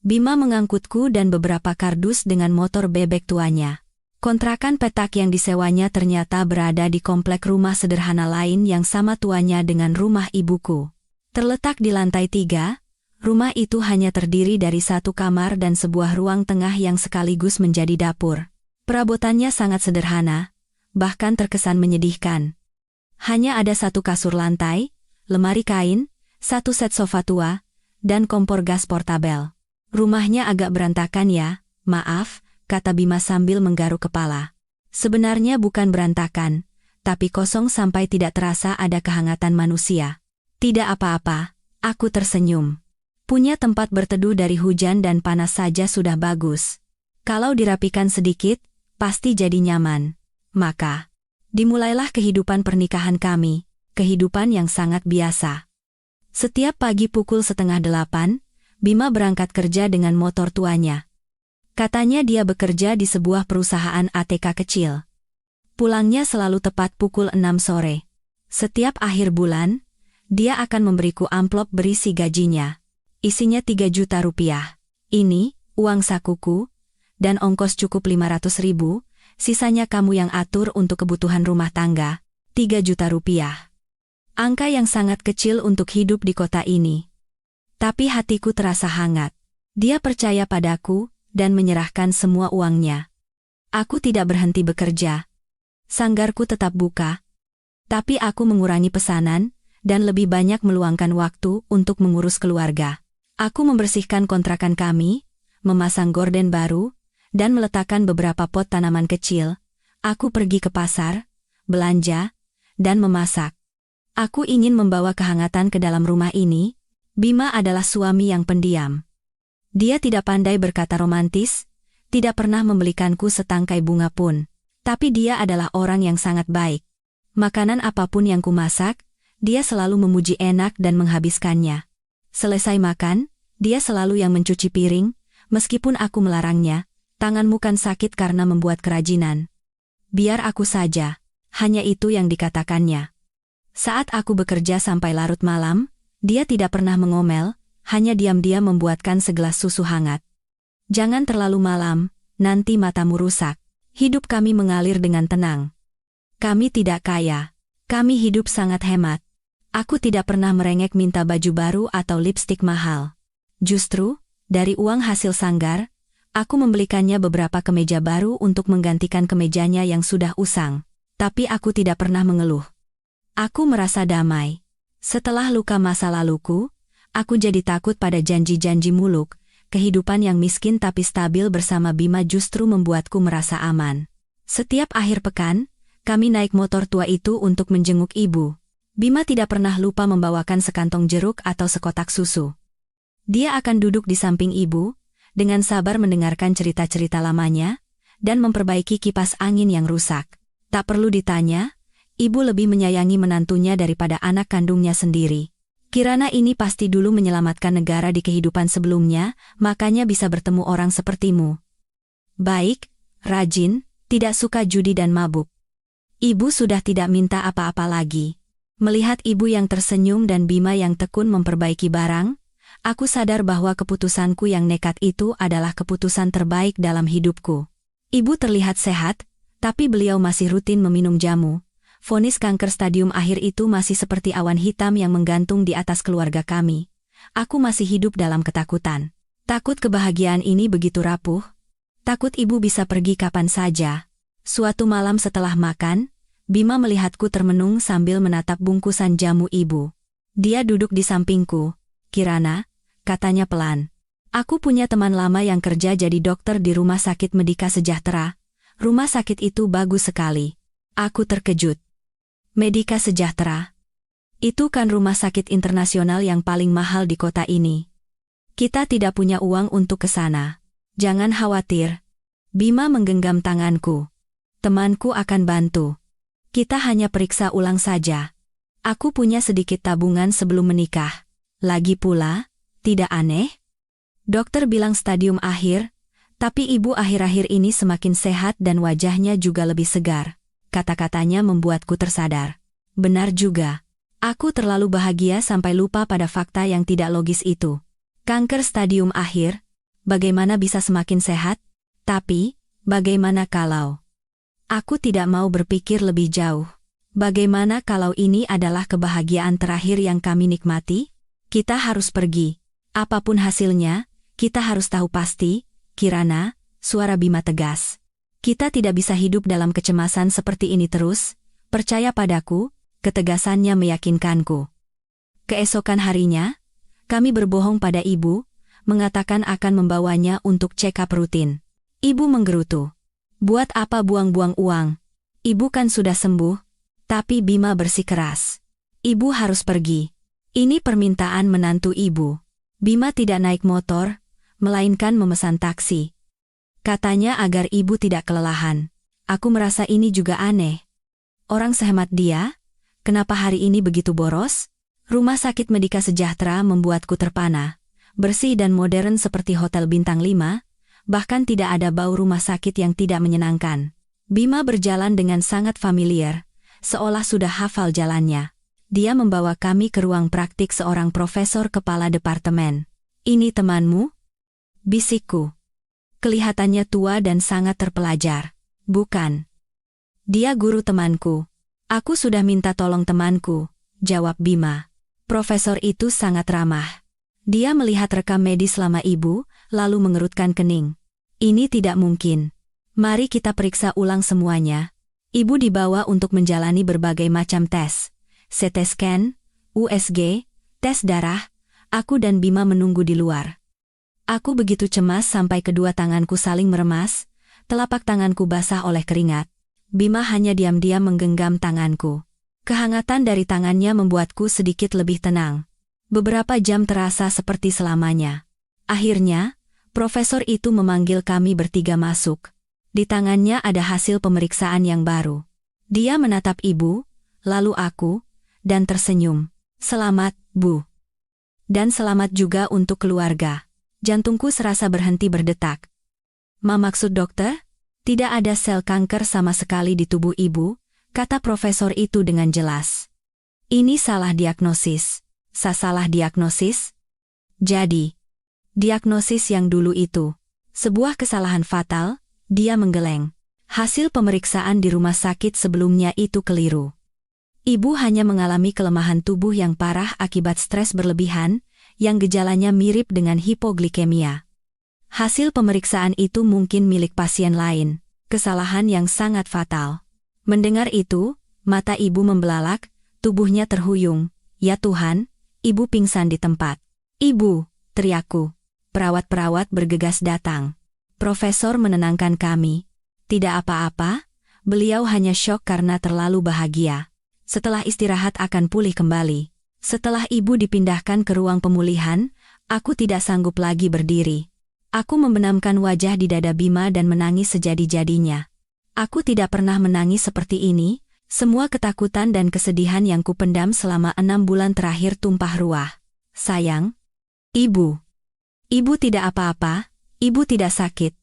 Bima mengangkutku dan beberapa kardus dengan motor bebek tuanya. Kontrakan petak yang disewanya ternyata berada di komplek rumah sederhana lain yang sama tuanya dengan rumah ibuku. Terletak di lantai 3, rumah itu hanya terdiri dari 1 kamar dan sebuah ruang tengah yang sekaligus menjadi dapur. Perabotannya sangat sederhana, bahkan terkesan menyedihkan. Hanya ada 1 kasur lantai, lemari kain, 1 set sofa tua, dan kompor gas portabel. Rumahnya agak berantakan ya, maaf, kata Bima sambil menggaruk kepala. Sebenarnya bukan berantakan, tapi kosong sampai tidak terasa ada kehangatan manusia. Tidak apa-apa, aku tersenyum. Punya tempat berteduh dari hujan dan panas saja sudah bagus. Kalau dirapikan sedikit, pasti jadi nyaman. Maka, dimulailah kehidupan pernikahan kami, kehidupan yang sangat biasa. Setiap pagi pukul 7:30, Bima berangkat kerja dengan motor tuanya. Katanya dia bekerja di sebuah perusahaan ATK kecil. Pulangnya selalu tepat pukul 6 sore. Setiap akhir bulan, dia akan memberiku amplop berisi gajinya. Isinya 3 juta rupiah. Ini, uang sakuku, dan ongkos cukup 500.000, sisanya kamu yang atur untuk kebutuhan rumah tangga, 3 juta rupiah. Angka yang sangat kecil untuk hidup di kota ini. Tapi hatiku terasa hangat. Dia percaya padaku, dan menyerahkan semua uangnya. Aku tidak berhenti bekerja. Sanggarku tetap buka. Tapi aku mengurangi pesanan, dan lebih banyak meluangkan waktu untuk mengurus keluarga. Aku membersihkan kontrakan kami, memasang gorden baru, dan meletakkan beberapa pot tanaman kecil. Aku pergi ke pasar, belanja, dan memasak. Aku ingin membawa kehangatan ke dalam rumah ini. Bima adalah suami yang pendiam. Dia tidak pandai berkata romantis, tidak pernah membelikanku setangkai bunga pun. Tapi dia adalah orang yang sangat baik. Makanan apapun yang kumasak, dia selalu memuji enak dan menghabiskannya. Selesai makan, dia selalu yang mencuci piring, meskipun aku melarangnya. Tanganmu kan sakit karena membuat kerajinan. Biar aku saja, hanya itu yang dikatakannya. Saat aku bekerja sampai larut malam, dia tidak pernah mengomel, hanya diam-diam membuatkan segelas susu hangat. Jangan terlalu malam, nanti matamu rusak. Hidup kami mengalir dengan tenang. Kami tidak kaya. Kami hidup sangat hemat. Aku tidak pernah merengek minta baju baru atau lipstik mahal. Justru, dari uang hasil sanggar, aku membelikannya beberapa kemeja baru untuk menggantikan kemejanya yang sudah usang. Tapi aku tidak pernah mengeluh. Aku merasa damai. Setelah luka masa laluku, aku jadi takut pada janji-janji muluk. Kehidupan yang miskin tapi stabil bersama Bima justru membuatku merasa aman. Setiap akhir pekan, kami naik motor tua itu untuk menjenguk ibu. Bima tidak pernah lupa membawakan sekantong jeruk atau sekotak susu. Dia akan duduk di samping ibu, dengan sabar mendengarkan cerita-cerita lamanya, dan memperbaiki kipas angin yang rusak. Tak perlu ditanya, ibu lebih menyayangi menantunya daripada anak kandungnya sendiri. Kirana ini pasti dulu menyelamatkan negara di kehidupan sebelumnya, makanya bisa bertemu orang sepertimu. Baik, rajin, tidak suka judi dan mabuk. Ibu sudah tidak minta apa-apa lagi. Melihat ibu yang tersenyum dan Bima yang tekun memperbaiki barang, aku sadar bahwa keputusanku yang nekat itu adalah keputusan terbaik dalam hidupku. Ibu terlihat sehat, tapi beliau masih rutin meminum jamu. Vonis kanker stadium akhir itu masih seperti awan hitam yang menggantung di atas keluarga kami. Aku masih hidup dalam ketakutan. Takut kebahagiaan ini begitu rapuh. Takut ibu bisa pergi kapan saja. Suatu malam setelah makan, Bima melihatku termenung sambil menatap bungkusan jamu ibu. Dia duduk di sampingku. Kirana, katanya pelan. Aku punya teman lama yang kerja jadi dokter di Rumah Sakit Medika Sejahtera. Rumah sakit itu bagus sekali. Aku terkejut. Medika Sejahtera. Itu kan rumah sakit internasional yang paling mahal di kota ini. Kita tidak punya uang untuk ke sana. Jangan khawatir. Bima menggenggam tanganku. Temanku akan bantu. Kita hanya periksa ulang saja. Aku punya sedikit tabungan sebelum menikah. Lagi pula, tidak aneh? Dokter bilang stadium akhir, tapi ibu akhir-akhir ini semakin sehat dan wajahnya juga lebih segar. Kata-katanya membuatku tersadar. Benar juga. Aku terlalu bahagia sampai lupa pada fakta yang tidak logis itu. Kanker stadium akhir, bagaimana bisa semakin sehat? Tapi, bagaimana kalau... Aku tidak mau berpikir lebih jauh. Bagaimana kalau ini adalah kebahagiaan terakhir yang kami nikmati? Kita harus pergi. Apapun hasilnya, kita harus tahu pasti, Kirana, suara Bima tegas. Kita tidak bisa hidup dalam kecemasan seperti ini terus, percaya padaku, ketegasannya meyakinkanku. Keesokan harinya, kami berbohong pada ibu, mengatakan akan membawanya untuk check-up rutin. Ibu menggerutu. Buat apa buang-buang uang? Ibu kan sudah sembuh, tapi Bima bersikeras. Ibu harus pergi. Ini permintaan menantu ibu. Bima tidak naik motor, melainkan memesan taksi. Katanya agar ibu tidak kelelahan. Aku merasa ini juga aneh. Orang sehemat dia, kenapa hari ini begitu boros? Rumah Sakit Medika Sejahtera membuatku terpana. Bersih dan modern seperti hotel bintang 5, bahkan tidak ada bau rumah sakit yang tidak menyenangkan. Bima berjalan dengan sangat familiar, seolah sudah hafal jalannya. Dia membawa kami ke ruang praktik seorang profesor kepala departemen. Ini temanmu? Bisikku. Kelihatannya tua dan sangat terpelajar. Bukan. Dia guru temanku. Aku sudah minta tolong temanku, jawab Bima. Profesor itu sangat ramah. Dia melihat rekam medis lama ibu, lalu mengerutkan kening. Ini tidak mungkin. Mari kita periksa ulang semuanya. Ibu dibawa untuk menjalani berbagai macam tes. CT scan, USG, tes darah. Aku dan Bima menunggu di luar. Aku begitu cemas sampai kedua tanganku saling meremas, telapak tanganku basah oleh keringat. Bima hanya diam-diam menggenggam tanganku. Kehangatan dari tangannya membuatku sedikit lebih tenang. Beberapa jam terasa seperti selamanya. Akhirnya, profesor itu memanggil kami bertiga masuk. Di tangannya ada hasil pemeriksaan yang baru. Dia menatap ibu, lalu aku, dan tersenyum. Selamat, Bu. Dan selamat juga untuk keluarga. Jantungku serasa berhenti berdetak. Maksud dokter? Tidak ada sel kanker sama sekali di tubuh ibu, kata profesor itu dengan jelas. Ini salah diagnosis. Salah diagnosis? Jadi, diagnosis yang dulu itu, sebuah kesalahan fatal, dia menggeleng. Hasil pemeriksaan di rumah sakit sebelumnya itu keliru. Ibu hanya mengalami kelemahan tubuh yang parah akibat stres berlebihan, yang gejalanya mirip dengan hipoglikemia. Hasil pemeriksaan itu mungkin milik pasien lain, kesalahan yang sangat fatal. Mendengar itu, mata ibu membelalak, tubuhnya terhuyung. Ya Tuhan, ibu pingsan di tempat. Ibu, teriakku. Perawat-perawat bergegas datang. Profesor menenangkan kami. Tidak apa-apa, beliau hanya syok karena terlalu bahagia. Setelah istirahat akan pulih kembali. Setelah ibu dipindahkan ke ruang pemulihan, aku tidak sanggup lagi berdiri. Aku membenamkan wajah di dada Bima dan menangis sejadi-jadinya. Aku tidak pernah menangis seperti ini, Semua ketakutan dan kesedihan yang kupendam selama 6 bulan terakhir tumpah ruah. Sayang, Ibu. Ibu tidak apa-apa, Ibu tidak sakit.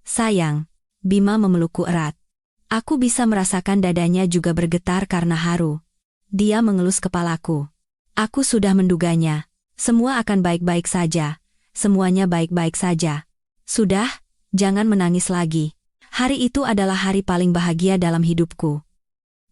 Sayang, Bima memelukku erat. Aku bisa merasakan dadanya juga bergetar karena haru. Dia mengelus kepalaku. Aku sudah menduganya. Semua akan baik-baik saja. Semuanya baik-baik saja. Sudah, jangan menangis lagi. Hari itu adalah hari paling bahagia dalam hidupku.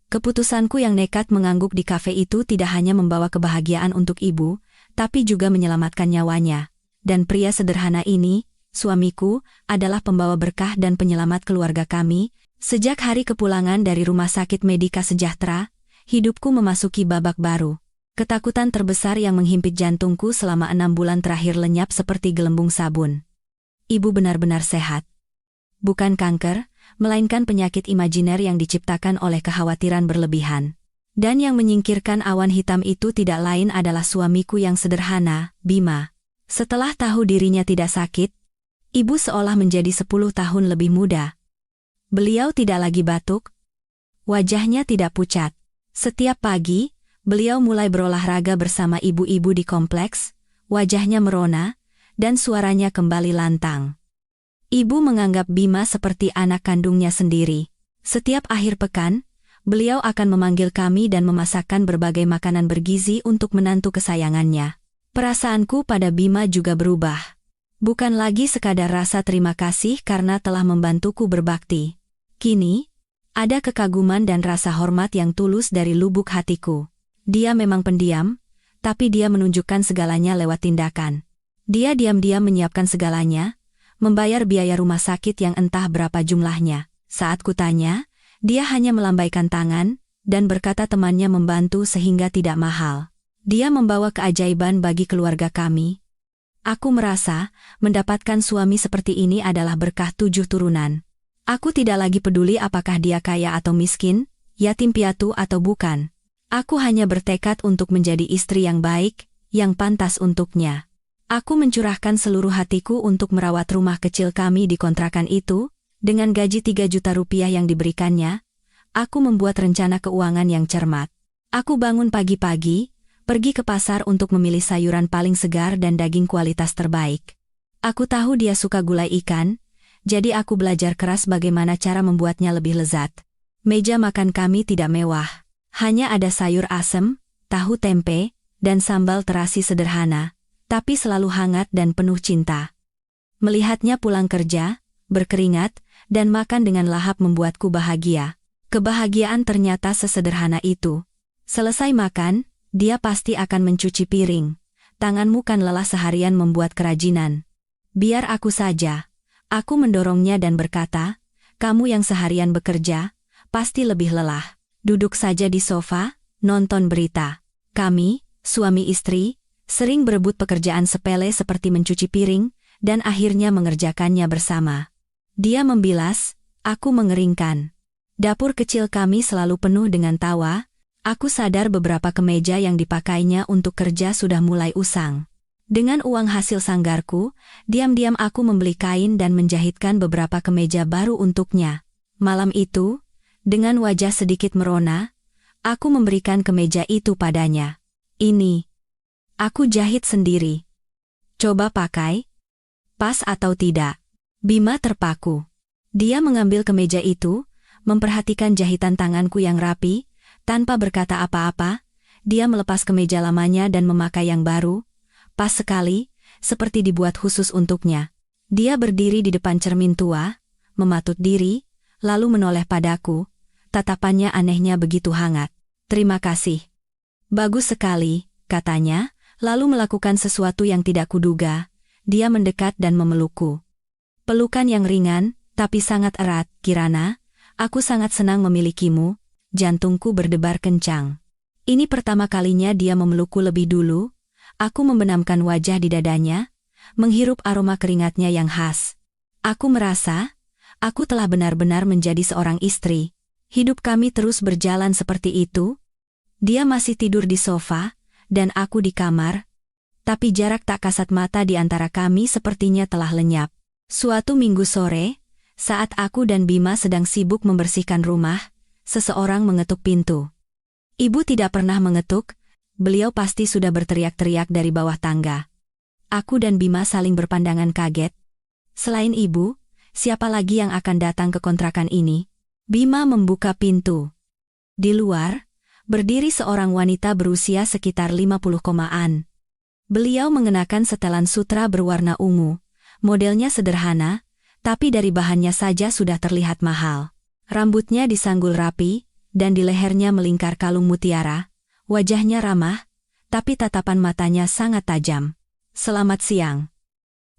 Keputusanku yang nekat mengangguk di kafe itu tidak hanya membawa kebahagiaan untuk ibu, tapi juga menyelamatkan nyawanya. Dan pria sederhana ini, suamiku, adalah pembawa berkah dan penyelamat keluarga kami. Sejak hari kepulangan dari Rumah Sakit Medika Sejahtera, hidupku memasuki babak baru. Ketakutan terbesar yang menghimpit jantungku selama 6 bulan terakhir lenyap seperti gelembung sabun. Ibu benar-benar sehat. Bukan kanker, melainkan penyakit imajiner yang diciptakan oleh kekhawatiran berlebihan. Dan yang menyingkirkan awan hitam itu tidak lain adalah suamiku yang sederhana, Bima. Setelah tahu dirinya tidak sakit, ibu seolah menjadi 10 tahun lebih muda. Beliau tidak lagi batuk. Wajahnya tidak pucat. Setiap pagi, beliau mulai berolahraga bersama ibu-ibu di kompleks, wajahnya merona, dan suaranya kembali lantang. Ibu menganggap Bima seperti anak kandungnya sendiri. Setiap akhir pekan, beliau akan memanggil kami dan memasakkan berbagai makanan bergizi untuk menantu kesayangannya. Perasaanku pada Bima juga berubah. Bukan lagi sekadar rasa terima kasih karena telah membantuku berbakti. Kini, ada kekaguman dan rasa hormat yang tulus dari lubuk hatiku. Dia memang pendiam, tapi dia menunjukkan segalanya lewat tindakan. Dia diam-diam menyiapkan segalanya, membayar biaya rumah sakit yang entah berapa jumlahnya. Saat kutanya, dia hanya melambaikan tangan, dan berkata temannya membantu sehingga tidak mahal. Dia membawa keajaiban bagi keluarga kami. Aku merasa, mendapatkan suami seperti ini adalah berkah 7 turunan. Aku tidak lagi peduli apakah dia kaya atau miskin, yatim piatu atau bukan. Aku hanya bertekad untuk menjadi istri yang baik, yang pantas untuknya. Aku mencurahkan seluruh hatiku untuk merawat rumah kecil kami di kontrakan itu. Dengan gaji 3 juta rupiah yang diberikannya, aku membuat rencana keuangan yang cermat. Aku bangun pagi-pagi, pergi ke pasar untuk memilih sayuran paling segar dan daging kualitas terbaik. Aku tahu dia suka gulai ikan, jadi aku belajar keras bagaimana cara membuatnya lebih lezat. Meja makan kami tidak mewah. Hanya ada sayur asem, tahu tempe, dan sambal terasi sederhana, tapi selalu hangat dan penuh cinta. Melihatnya pulang kerja, berkeringat, dan makan dengan lahap membuatku bahagia. Kebahagiaan ternyata sesederhana itu. Selesai makan, dia pasti akan mencuci piring. Tanganmu kan lelah seharian membuat kerajinan. Biar aku saja. Aku mendorongnya dan berkata, kamu yang seharian bekerja, pasti lebih lelah. Duduk saja di sofa, nonton berita. Kami, suami istri, sering berebut pekerjaan sepele seperti mencuci piring, dan akhirnya mengerjakannya bersama. Dia membilas, aku mengeringkan. Dapur kecil kami selalu penuh dengan tawa. Aku sadar beberapa kemeja yang dipakainya untuk kerja sudah mulai usang. Dengan uang hasil sanggarku, diam-diam aku membeli kain dan menjahitkan beberapa kemeja baru untuknya. Malam itu, dengan wajah sedikit merona, aku memberikan kemeja itu padanya. Ini, aku jahit sendiri. Coba pakai. Pas atau tidak? Bima terpaku. Dia mengambil kemeja itu, memperhatikan jahitan tanganku yang rapi, tanpa berkata apa-apa, dia melepas kemeja lamanya dan memakai yang baru. Pas sekali, seperti dibuat khusus untuknya. Dia berdiri di depan cermin tua, mematut diri, lalu menoleh padaku. Tatapannya anehnya begitu hangat. Terima kasih. Bagus sekali, katanya, lalu melakukan sesuatu yang tidak kuduga. Dia mendekat dan memelukku. Pelukan yang ringan, tapi sangat erat. Kirana, aku sangat senang memilikimu. Jantungku berdebar kencang. Ini pertama kalinya dia memelukku lebih dulu. Aku membenamkan wajah di dadanya, menghirup aroma keringatnya yang khas. Aku merasa, aku telah benar-benar menjadi seorang istri. Hidup kami terus berjalan seperti itu. Dia masih tidur di sofa, dan aku di kamar. Tapi jarak tak kasat mata di antara kami sepertinya telah lenyap. Suatu minggu sore, saat aku dan Bima sedang sibuk membersihkan rumah, seseorang mengetuk pintu. Ibu tidak pernah mengetuk, beliau pasti sudah berteriak-teriak dari bawah tangga. Aku dan Bima saling berpandangan kaget. Selain ibu, siapa lagi yang akan datang ke kontrakan ini? Bima membuka pintu. Di luar, berdiri seorang wanita berusia sekitar 50-an. Beliau mengenakan setelan sutra berwarna ungu. Modelnya sederhana, tapi dari bahannya saja sudah terlihat mahal. Rambutnya disanggul rapi, dan di lehernya melingkar kalung mutiara. Wajahnya ramah, tapi tatapan matanya sangat tajam. Selamat siang.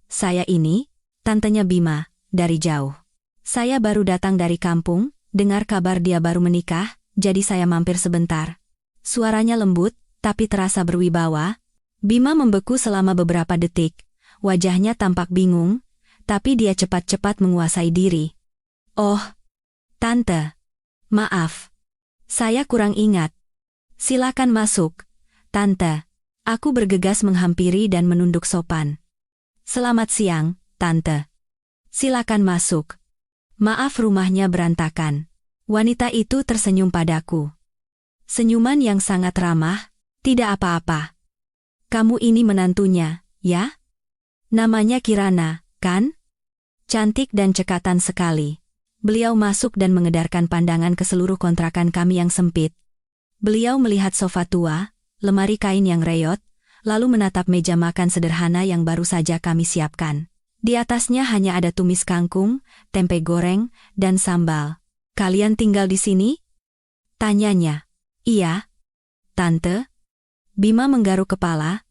Saya ini, tantenya Bima, dari jauh. Saya baru datang dari kampung, dengar kabar dia baru menikah, jadi saya mampir sebentar. Suaranya lembut, tapi terasa berwibawa. Bima membeku selama beberapa detik. Wajahnya tampak bingung, tapi dia cepat-cepat menguasai diri. Oh, Tante. Maaf. Saya kurang ingat. Silakan masuk, Tante. Aku bergegas menghampiri dan menunduk sopan. Selamat siang, Tante. Silakan masuk. Maaf rumahnya berantakan. Wanita itu tersenyum padaku. Senyuman yang sangat ramah, tidak apa-apa. Kamu ini menantunya, ya? Namanya Kirana, kan? Cantik dan cekatan sekali. Beliau masuk dan mengedarkan pandangan ke seluruh kontrakan kami yang sempit. Beliau melihat sofa tua, lemari kain yang reyot, lalu menatap meja makan sederhana yang baru saja kami siapkan. Di atasnya hanya ada tumis kangkung, tempe goreng, dan sambal. Kalian tinggal di sini? Tanyanya. Iya, Tante. Bima menggaruk kepala.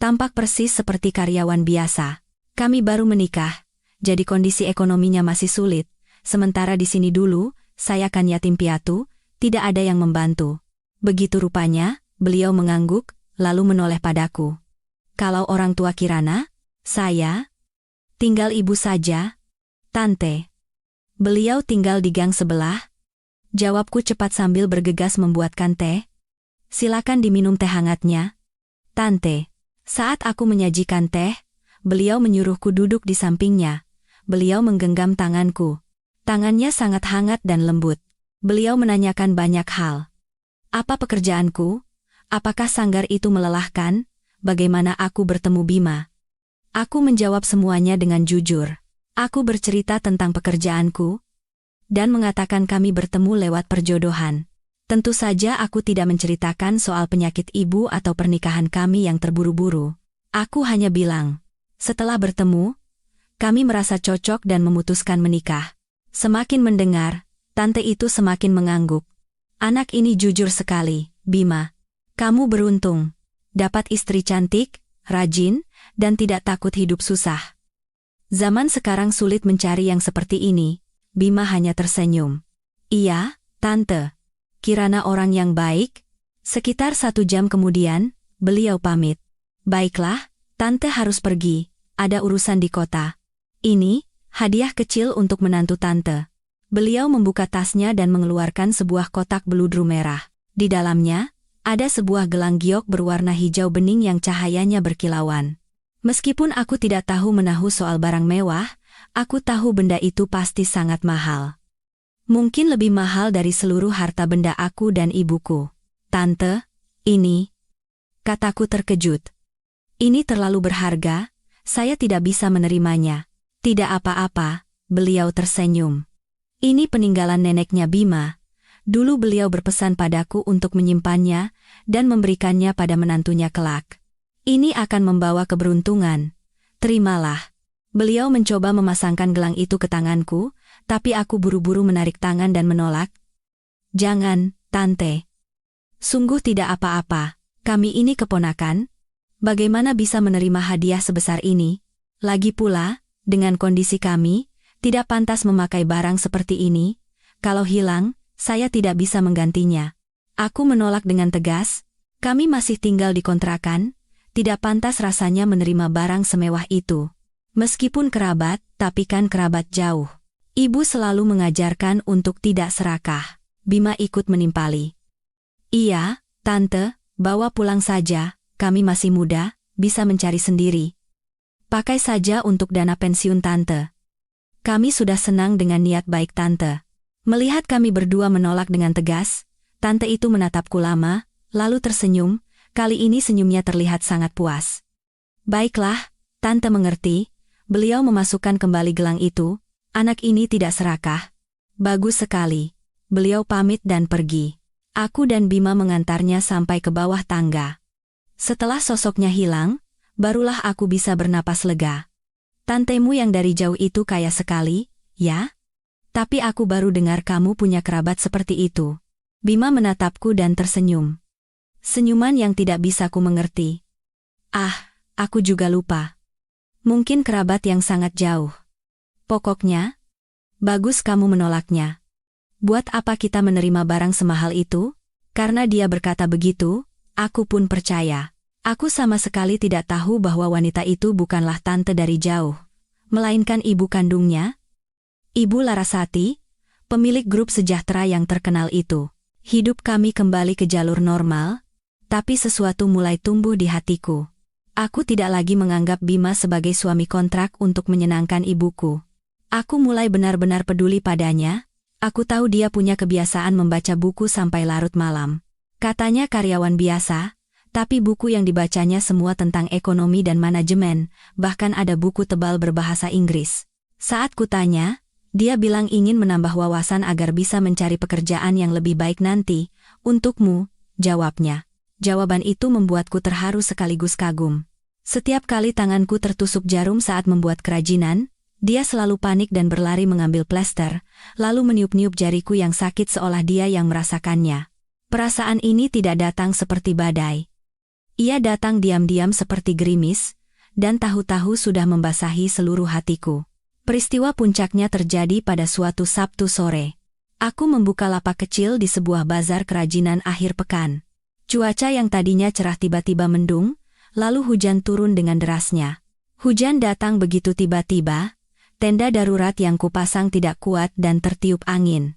Tampak persis seperti karyawan biasa. Kami baru menikah, jadi kondisi ekonominya masih sulit. Sementara di sini dulu, saya kan yatim piatu, tidak ada yang membantu. Begitu rupanya, beliau mengangguk, lalu menoleh padaku. Kalau orang tua Kirana, saya tinggal ibu saja, Tante. Beliau tinggal di gang sebelah. Jawabku cepat sambil bergegas membuatkan teh. Silakan diminum teh hangatnya, Tante. Saat aku menyajikan teh, beliau menyuruhku duduk di sampingnya. Beliau menggenggam tanganku. Tangannya sangat hangat dan lembut. Beliau menanyakan banyak hal. Apa pekerjaanku? Apakah sanggar itu melelahkan? Bagaimana aku bertemu Bima? Aku menjawab semuanya dengan jujur. Aku bercerita tentang pekerjaanku dan mengatakan kami bertemu lewat perjodohan. Tentu saja aku tidak menceritakan soal penyakit ibu atau pernikahan kami yang terburu-buru. Aku hanya bilang, setelah bertemu, kami merasa cocok dan memutuskan menikah. Semakin mendengar, tante itu semakin mengangguk. Anak ini jujur sekali, Bima. Kamu beruntung. Dapat istri cantik, rajin, dan tidak takut hidup susah. Zaman sekarang sulit mencari yang seperti ini. Bima hanya tersenyum. Iya, Tante. Kirana orang yang baik. Sekitar 1 jam kemudian, beliau pamit. Baiklah, Tante harus pergi, ada urusan di kota. Ini, hadiah kecil untuk menantu Tante. Beliau membuka tasnya dan mengeluarkan sebuah kotak beludru merah. Di dalamnya, ada sebuah gelang giok berwarna hijau bening yang cahayanya berkilauan. Meskipun aku tidak tahu menahu soal barang mewah, aku tahu benda itu pasti sangat mahal. Mungkin lebih mahal dari seluruh harta benda aku dan ibuku. Tante, ini, kataku terkejut. Ini terlalu berharga, saya tidak bisa menerimanya. Tidak apa-apa, beliau tersenyum. Ini peninggalan neneknya Bima. Dulu beliau berpesan padaku untuk menyimpannya dan memberikannya pada menantunya kelak. Ini akan membawa keberuntungan. Terimalah. Beliau mencoba memasangkan gelang itu ke tanganku, tapi aku buru-buru menarik tangan dan menolak. Jangan, Tante. Sungguh tidak apa-apa, kami ini keponakan. Bagaimana bisa menerima hadiah sebesar ini? Lagi pula, dengan kondisi kami, tidak pantas memakai barang seperti ini. Kalau hilang, saya tidak bisa menggantinya. Aku menolak dengan tegas. Kami masih tinggal di kontrakan, tidak pantas rasanya menerima barang semewah itu. Meskipun kerabat, tapi kan kerabat jauh. Ibu selalu mengajarkan untuk tidak serakah. Bima ikut menimpali. Iya, Tante, bawa pulang saja, kami masih muda, bisa mencari sendiri. Pakai saja untuk dana pensiun Tante. Kami sudah senang dengan niat baik Tante. Melihat kami berdua menolak dengan tegas, tante itu menatapku lama, lalu tersenyum, kali ini senyumnya terlihat sangat puas. Baiklah, tante mengerti. Beliau memasukkan kembali gelang itu. Anak ini tidak serakah. Bagus sekali. Beliau pamit dan pergi. Aku dan Bima mengantarnya sampai ke bawah tangga. Setelah sosoknya hilang, barulah aku bisa bernapas lega. Tantemu yang dari jauh itu kaya sekali, ya? Tapi aku baru dengar kamu punya kerabat seperti itu. Bima menatapku dan tersenyum. Senyuman yang tidak bisa ku mengerti. Aku juga lupa. Mungkin kerabat yang sangat jauh. Pokoknya, bagus kamu menolaknya. Buat apa kita menerima barang semahal itu? Karena dia berkata begitu, aku pun percaya. Aku sama sekali tidak tahu bahwa wanita itu bukanlah tante dari jauh, melainkan ibu kandungnya. Ibu Larasati, pemilik grup sejahtera yang terkenal itu. Hidup kami kembali ke jalur normal, tapi sesuatu mulai tumbuh di hatiku. Aku tidak lagi menganggap Bima sebagai suami kontrak untuk menyenangkan ibuku. Aku mulai benar-benar peduli padanya. Aku tahu dia punya kebiasaan membaca buku sampai larut malam. Katanya karyawan biasa, tapi buku yang dibacanya semua tentang ekonomi dan manajemen, bahkan ada buku tebal berbahasa Inggris. Saat kutanya, dia bilang ingin menambah wawasan agar bisa mencari pekerjaan yang lebih baik nanti. Untukmu, jawabnya. Jawaban itu membuatku terharu sekaligus kagum. Setiap kali tanganku tertusuk jarum saat membuat kerajinan, dia selalu panik dan berlari mengambil plester, lalu meniup-niup jariku yang sakit seolah dia yang merasakannya. Perasaan ini tidak datang seperti badai. Ia datang diam-diam seperti gerimis, dan tahu-tahu sudah membasahi seluruh hatiku. Peristiwa puncaknya terjadi pada suatu Sabtu sore. Aku membuka lapak kecil di sebuah bazar kerajinan akhir pekan. Cuaca yang tadinya cerah tiba-tiba mendung, lalu hujan turun dengan derasnya. Hujan datang begitu tiba-tiba, tenda darurat yang kupasang tidak kuat dan tertiup angin.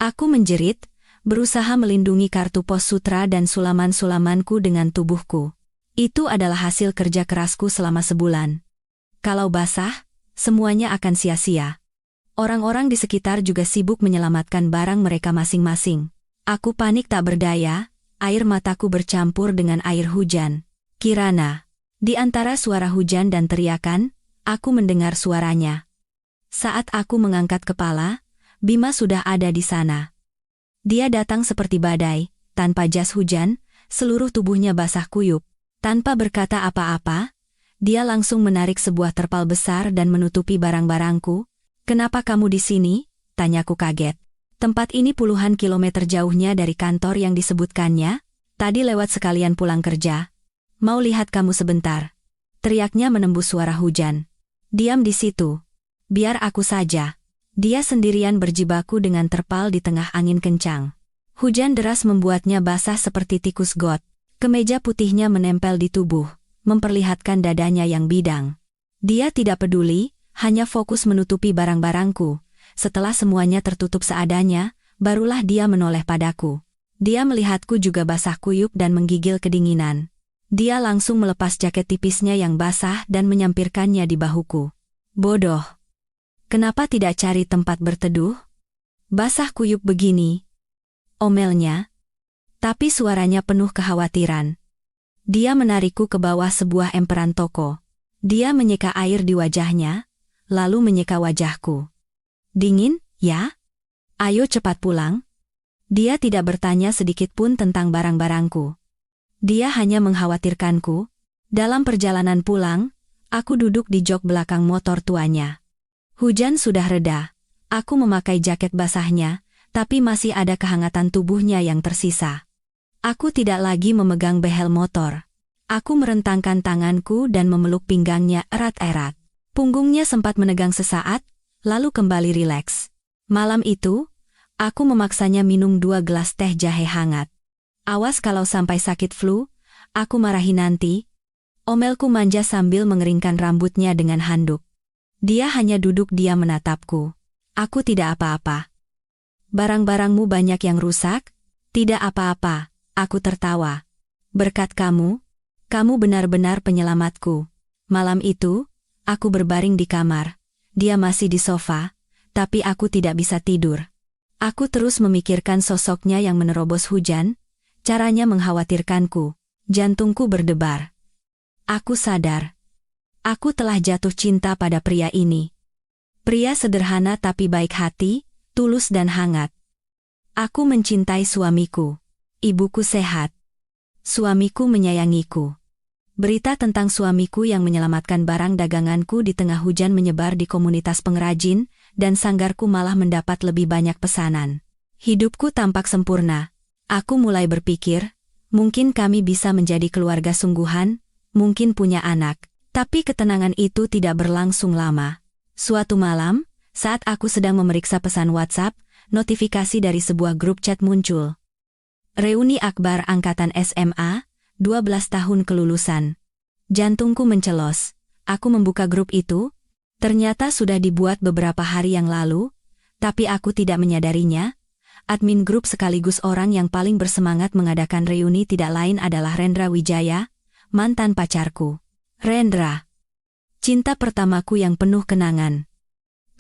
Aku menjerit, berusaha melindungi kartu pos sutra dan sulaman-sulamanku dengan tubuhku. Itu adalah hasil kerja kerasku selama sebulan. Kalau basah, semuanya akan sia-sia. Orang-orang di sekitar juga sibuk menyelamatkan barang mereka masing-masing. Aku panik tak berdaya, air mataku bercampur dengan air hujan. Kirana. Di antara suara hujan dan teriakan, aku mendengar suaranya. Saat aku mengangkat kepala, Bima sudah ada di sana. Dia datang seperti badai, tanpa jas hujan, seluruh tubuhnya basah kuyup. Tanpa berkata apa-apa, dia langsung menarik sebuah terpal besar dan menutupi barang-barangku. "Kenapa kamu di sini?" tanyaku kaget. "Tempat ini puluhan kilometer jauhnya dari kantor yang disebutkannya. Tadi lewat sekalian pulang kerja. Mau lihat kamu sebentar," teriaknya menembus suara hujan. "Diam di situ. Biar aku saja." Dia sendirian berjibaku dengan terpal di tengah angin kencang. Hujan deras membuatnya basah seperti tikus got. Kemeja putihnya menempel di tubuh, memperlihatkan dadanya yang bidang. Dia tidak peduli, hanya fokus menutupi barang-barangku. Setelah semuanya tertutup seadanya, barulah dia menoleh padaku. Dia melihatku juga basah kuyup dan menggigil kedinginan. Dia langsung melepas jaket tipisnya yang basah dan menyampirkannya di bahuku. "Bodoh. Kenapa tidak cari tempat berteduh? Basah kuyup begini," omelnya. Tapi suaranya penuh kekhawatiran. Dia menarikku ke bawah sebuah emperan toko. Dia menyeka air di wajahnya, lalu menyeka wajahku. "Dingin, ya? Ayo cepat pulang." Dia tidak bertanya sedikit pun tentang barang-barangku. Dia hanya mengkhawatirkanku. Dalam perjalanan pulang, aku duduk di jok belakang motor tuanya. Hujan sudah reda. Aku memakai jaket basahnya, tapi masih ada kehangatan tubuhnya yang tersisa. Aku tidak lagi memegang behel motor. Aku merentangkan tanganku dan memeluk pinggangnya erat-erat. Punggungnya sempat menegang sesaat, lalu kembali rileks. Malam itu, aku memaksanya minum 2 gelas teh jahe hangat. "Awas kalau sampai sakit flu, aku marahi nanti," omelku manja sambil mengeringkan rambutnya dengan handuk. Dia hanya duduk diam menatapku. "Aku tidak apa-apa." "Barang-barangmu banyak yang rusak?" "Tidak apa-apa," aku tertawa. "Berkat kamu benar-benar penyelamatku." Malam itu, aku berbaring di kamar. Dia masih di sofa, tapi aku tidak bisa tidur. Aku terus memikirkan sosoknya yang menerobos hujan, caranya mengkhawatirkanku, jantungku berdebar. Aku sadar. Aku telah jatuh cinta pada pria ini. Pria sederhana tapi baik hati, tulus dan hangat. Aku mencintai suamiku. Ibuku sehat. Suamiku menyayangiku. Berita tentang suamiku yang menyelamatkan barang daganganku di tengah hujan menyebar di komunitas pengrajin, dan sanggarku malah mendapat lebih banyak pesanan. Hidupku tampak sempurna. Aku mulai berpikir, mungkin kami bisa menjadi keluarga sungguhan, mungkin punya anak. Tapi ketenangan itu tidak berlangsung lama. Suatu malam, saat aku sedang memeriksa pesan WhatsApp, notifikasi dari sebuah grup chat muncul. Reuni akbar angkatan SMA, 12 tahun kelulusan. Jantungku mencelos. Aku membuka grup itu. Ternyata sudah dibuat beberapa hari yang lalu, tapi aku tidak menyadarinya. Admin grup sekaligus orang yang paling bersemangat mengadakan reuni tidak lain adalah Rendra Wijaya, mantan pacarku. Rendra. Cinta pertamaku yang penuh kenangan.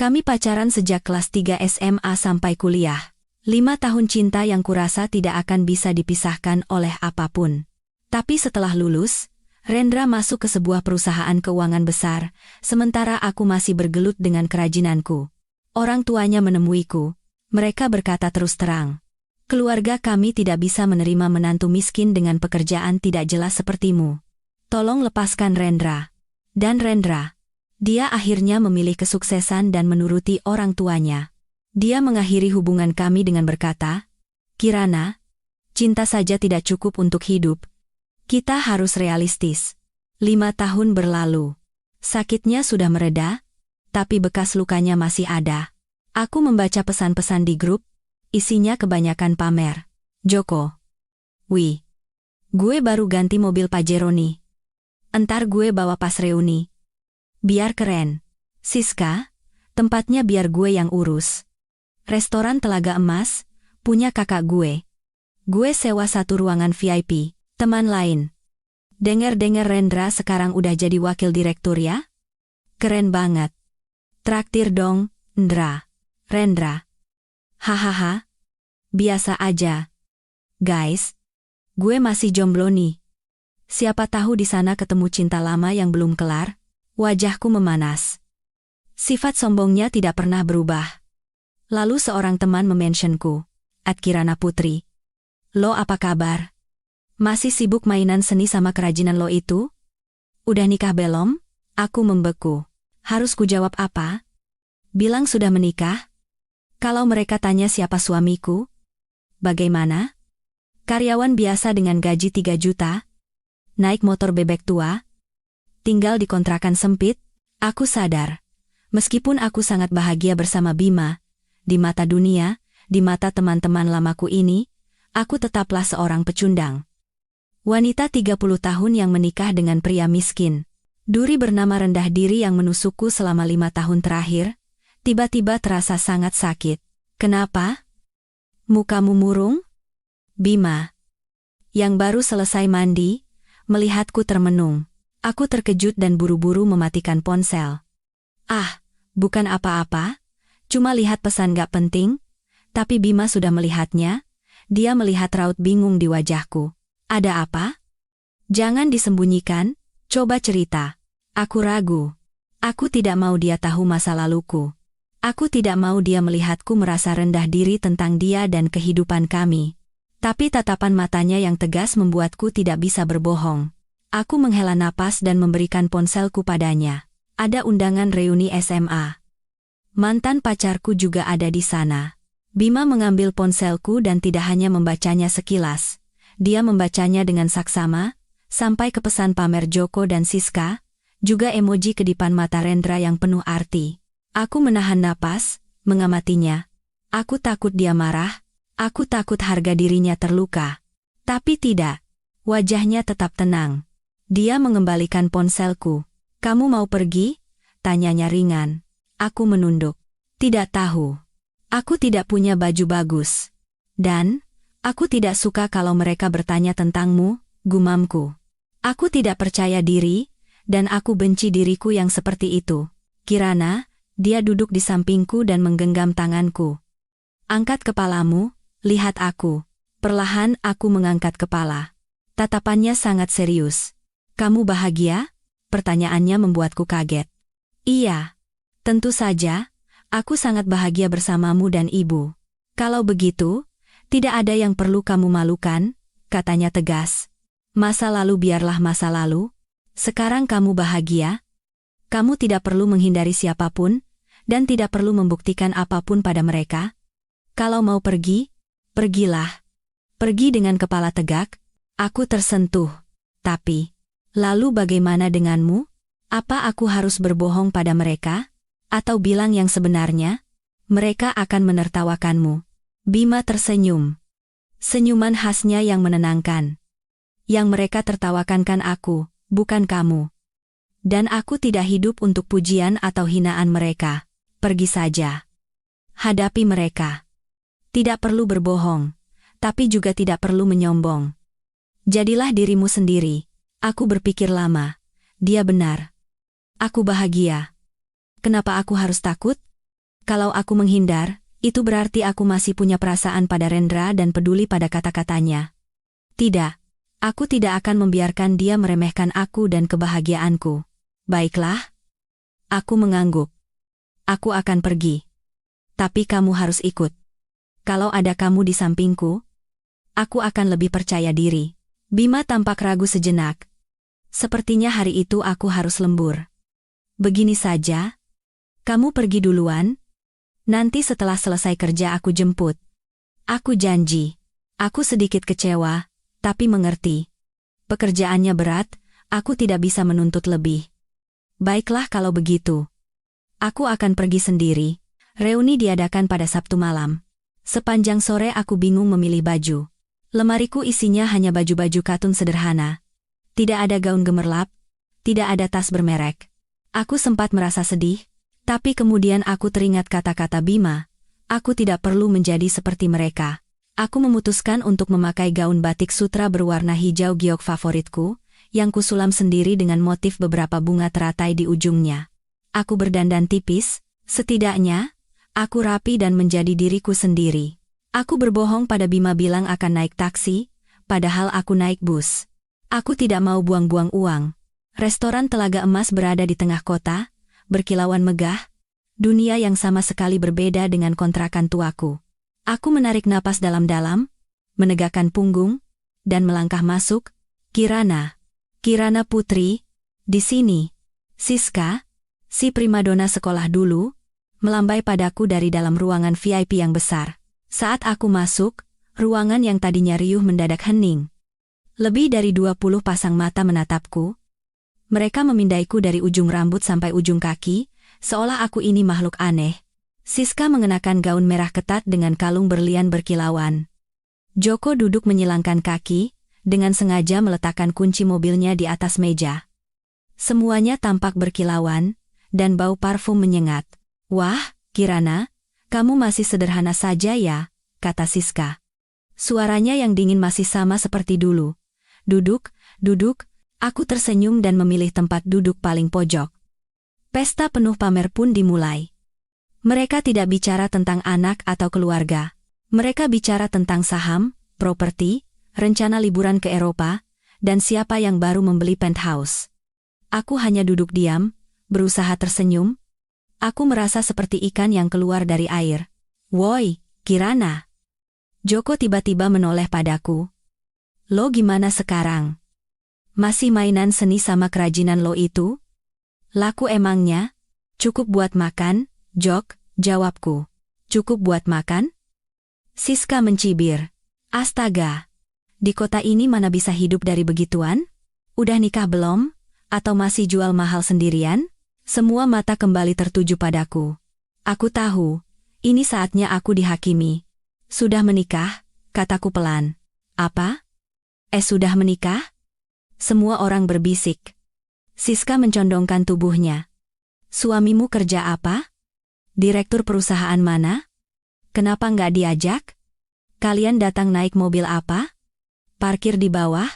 Kami pacaran sejak kelas 3 SMA sampai kuliah. 5 tahun cinta yang kurasa tidak akan bisa dipisahkan oleh apapun. Tapi setelah lulus, Rendra masuk ke sebuah perusahaan keuangan besar, sementara aku masih bergelut dengan kerajinanku. Orang tuanya menemuiku. Mereka berkata terus terang, keluarga kami tidak bisa menerima menantu miskin dengan pekerjaan tidak jelas sepertimu. Tolong lepaskan Rendra. Dan Rendra. Dia akhirnya memilih kesuksesan dan menuruti orang tuanya. Dia mengakhiri hubungan kami dengan berkata, Kirana, cinta saja tidak cukup untuk hidup. Kita harus realistis. 5 tahun berlalu. Sakitnya sudah mereda, tapi bekas lukanya masih ada. Aku membaca pesan-pesan di grup, isinya kebanyakan pamer. Joko. Wih. Gue baru ganti mobil Pajero nih. Entar gue bawa pas reuni. Biar keren. Siska, tempatnya biar gue yang urus. Restoran Telaga Emas, punya kakak gue. Gue sewa 1 ruangan VIP. Teman lain. Dengar-dengar Rendra sekarang udah jadi wakil direktur ya? Keren banget. Traktir dong, Ndra. Rendra. Hahaha. Biasa aja. Guys, gue masih jomblo nih. Siapa tahu di sana ketemu cinta lama yang belum kelar. Wajahku memanas. Sifat sombongnya tidak pernah berubah. Lalu seorang teman mementionku. Kirana Putri. Lo apa kabar? Masih sibuk mainan seni sama kerajinan lo itu? Udah nikah belum? Aku membeku. Harus kujawab apa? Bilang sudah menikah? Kalau mereka tanya siapa suamiku? Bagaimana? Karyawan biasa dengan gaji 3 juta? Naik motor bebek tua? Tinggal di kontrakan sempit? Aku sadar. Meskipun aku sangat bahagia bersama Bima, di mata dunia, di mata teman-teman lamaku ini, aku tetaplah seorang pecundang. Wanita 30 tahun yang menikah dengan pria miskin. Duri bernama rendah diri yang menusukku selama 5 tahun terakhir, tiba-tiba terasa sangat sakit. Kenapa? Mukamu murung? Bima. Yang baru selesai mandi, melihatku termenung. Aku terkejut dan buru-buru mematikan ponsel. Ah, bukan apa-apa, cuma lihat pesan gak penting, tapi Bima sudah melihatnya, dia melihat raut bingung di wajahku. Ada apa? Jangan disembunyikan, coba cerita. Aku ragu. Aku tidak mau dia tahu masa laluku. Aku tidak mau dia melihatku merasa rendah diri tentang dia dan kehidupan kami. Tapi tatapan matanya yang tegas membuatku tidak bisa berbohong. Aku menghela napas dan memberikan ponselku padanya. Ada undangan reuni SMA. Mantan pacarku juga ada di sana. Bima mengambil ponselku dan tidak hanya membacanya sekilas. Dia membacanya dengan saksama, sampai ke pesan pamer Joko dan Siska, juga emoji kedipan mata Rendra yang penuh arti. Aku menahan napas, mengamatinya. Aku takut dia marah, aku takut harga dirinya terluka. Tapi tidak. Wajahnya tetap tenang. Dia mengembalikan ponselku. Kamu mau pergi? Tanyanya ringan. Aku menunduk. Tidak tahu. Aku tidak punya baju bagus. Dan aku tidak suka kalau mereka bertanya tentangmu, gumamku. Aku tidak percaya diri, dan aku benci diriku yang seperti itu. Kirana, dia duduk di sampingku dan menggenggam tanganku. Angkat kepalamu, lihat aku. Perlahan aku mengangkat kepala. Tatapannya sangat serius. Kamu bahagia? Pertanyaannya membuatku kaget. Iya. Tentu saja, aku sangat bahagia bersamamu dan ibu. Kalau begitu, tidak ada yang perlu kamu malukan, katanya tegas. Masa lalu biarlah masa lalu. Sekarang kamu bahagia. Kamu tidak perlu menghindari siapapun, dan tidak perlu membuktikan apapun pada mereka. Kalau mau pergi, pergilah. Pergi dengan kepala tegak. Aku tersentuh. Tapi, lalu bagaimana denganmu? Apa aku harus berbohong pada mereka? Atau bilang yang sebenarnya? Mereka akan menertawakanmu. Bima tersenyum. Senyuman khasnya yang menenangkan. Yang mereka tertawakan kan aku, bukan kamu. Dan aku tidak hidup untuk pujian atau hinaan mereka. Pergi saja. Hadapi mereka. Tidak perlu berbohong, tapi juga tidak perlu menyombong. Jadilah dirimu sendiri. Aku berpikir lama. Dia benar. Aku bahagia. Kenapa aku harus takut? Kalau aku menghindar, itu berarti aku masih punya perasaan pada Rendra dan peduli pada kata-katanya. Tidak. Aku tidak akan membiarkan dia meremehkan aku dan kebahagiaanku. Baiklah. Aku mengangguk. Aku akan pergi. Tapi kamu harus ikut. Kalau ada kamu di sampingku, aku akan lebih percaya diri. Bima tampak ragu sejenak. Sepertinya hari itu aku harus lembur. Begini saja. Kamu pergi duluan. Nanti setelah selesai kerja aku jemput. Aku janji. Aku sedikit kecewa, tapi mengerti. Pekerjaannya berat, aku tidak bisa menuntut lebih. Baiklah kalau begitu. Aku akan pergi sendiri. Reuni diadakan pada Sabtu malam. Sepanjang sore aku bingung memilih baju. Lemariku isinya hanya baju-baju katun sederhana. Tidak ada gaun gemerlap, tidak ada tas bermerek. Aku sempat merasa sedih, tapi kemudian aku teringat kata-kata Bima. Aku tidak perlu menjadi seperti mereka. Aku memutuskan untuk memakai gaun batik sutra berwarna hijau giok favoritku, yang kusulam sendiri dengan motif beberapa bunga teratai di ujungnya. Aku berdandan tipis, setidaknya, aku rapi dan menjadi diriku sendiri. Aku berbohong pada Bima bilang akan naik taksi, padahal aku naik bus. Aku tidak mau buang-buang uang. Restoran Telaga Emas berada di tengah kota, berkilauan megah, dunia yang sama sekali berbeda dengan kontrakan tuaku. Aku menarik napas dalam-dalam, menegakkan punggung, dan melangkah masuk. Kirana Putri, di sini. Siska, si primadona sekolah dulu, melambai padaku dari dalam ruangan VIP yang besar. Saat aku masuk, ruangan yang tadinya riuh mendadak hening. Lebih dari 20 pasang mata menatapku. Mereka memindaiku dari ujung rambut sampai ujung kaki, seolah aku ini makhluk aneh. Siska mengenakan gaun merah ketat dengan kalung berlian berkilauan. Joko duduk menyilangkan kaki, dengan sengaja meletakkan kunci mobilnya di atas meja. Semuanya tampak berkilauan, dan bau parfum menyengat. Wah, Kirana, kamu masih sederhana saja ya, kata Siska. Suaranya yang dingin masih sama seperti dulu. Duduk, aku tersenyum dan memilih tempat duduk paling pojok. Pesta penuh pamer pun dimulai. Mereka tidak bicara tentang anak atau keluarga. Mereka bicara tentang saham, properti, rencana liburan ke Eropa, dan siapa yang baru membeli penthouse. Aku hanya duduk diam, berusaha tersenyum. Aku merasa seperti ikan yang keluar dari air. Woi, Kirana. Joko tiba-tiba menoleh padaku. Lo gimana sekarang? Masih mainan seni sama kerajinan lo itu? Laku emangnya? Cukup buat makan, Jok, jawabku. Cukup buat makan? Siska mencibir. Astaga. Di kota ini mana bisa hidup dari begituan? Udah nikah belum? Atau masih jual mahal sendirian? Semua mata kembali tertuju padaku. Aku tahu, ini saatnya aku dihakimi. Sudah menikah, kataku pelan. Apa? Sudah menikah? Semua orang berbisik. Siska mencondongkan tubuhnya. Suamimu kerja apa? Direktur perusahaan mana? Kenapa nggak diajak? Kalian datang naik mobil apa? Parkir di bawah?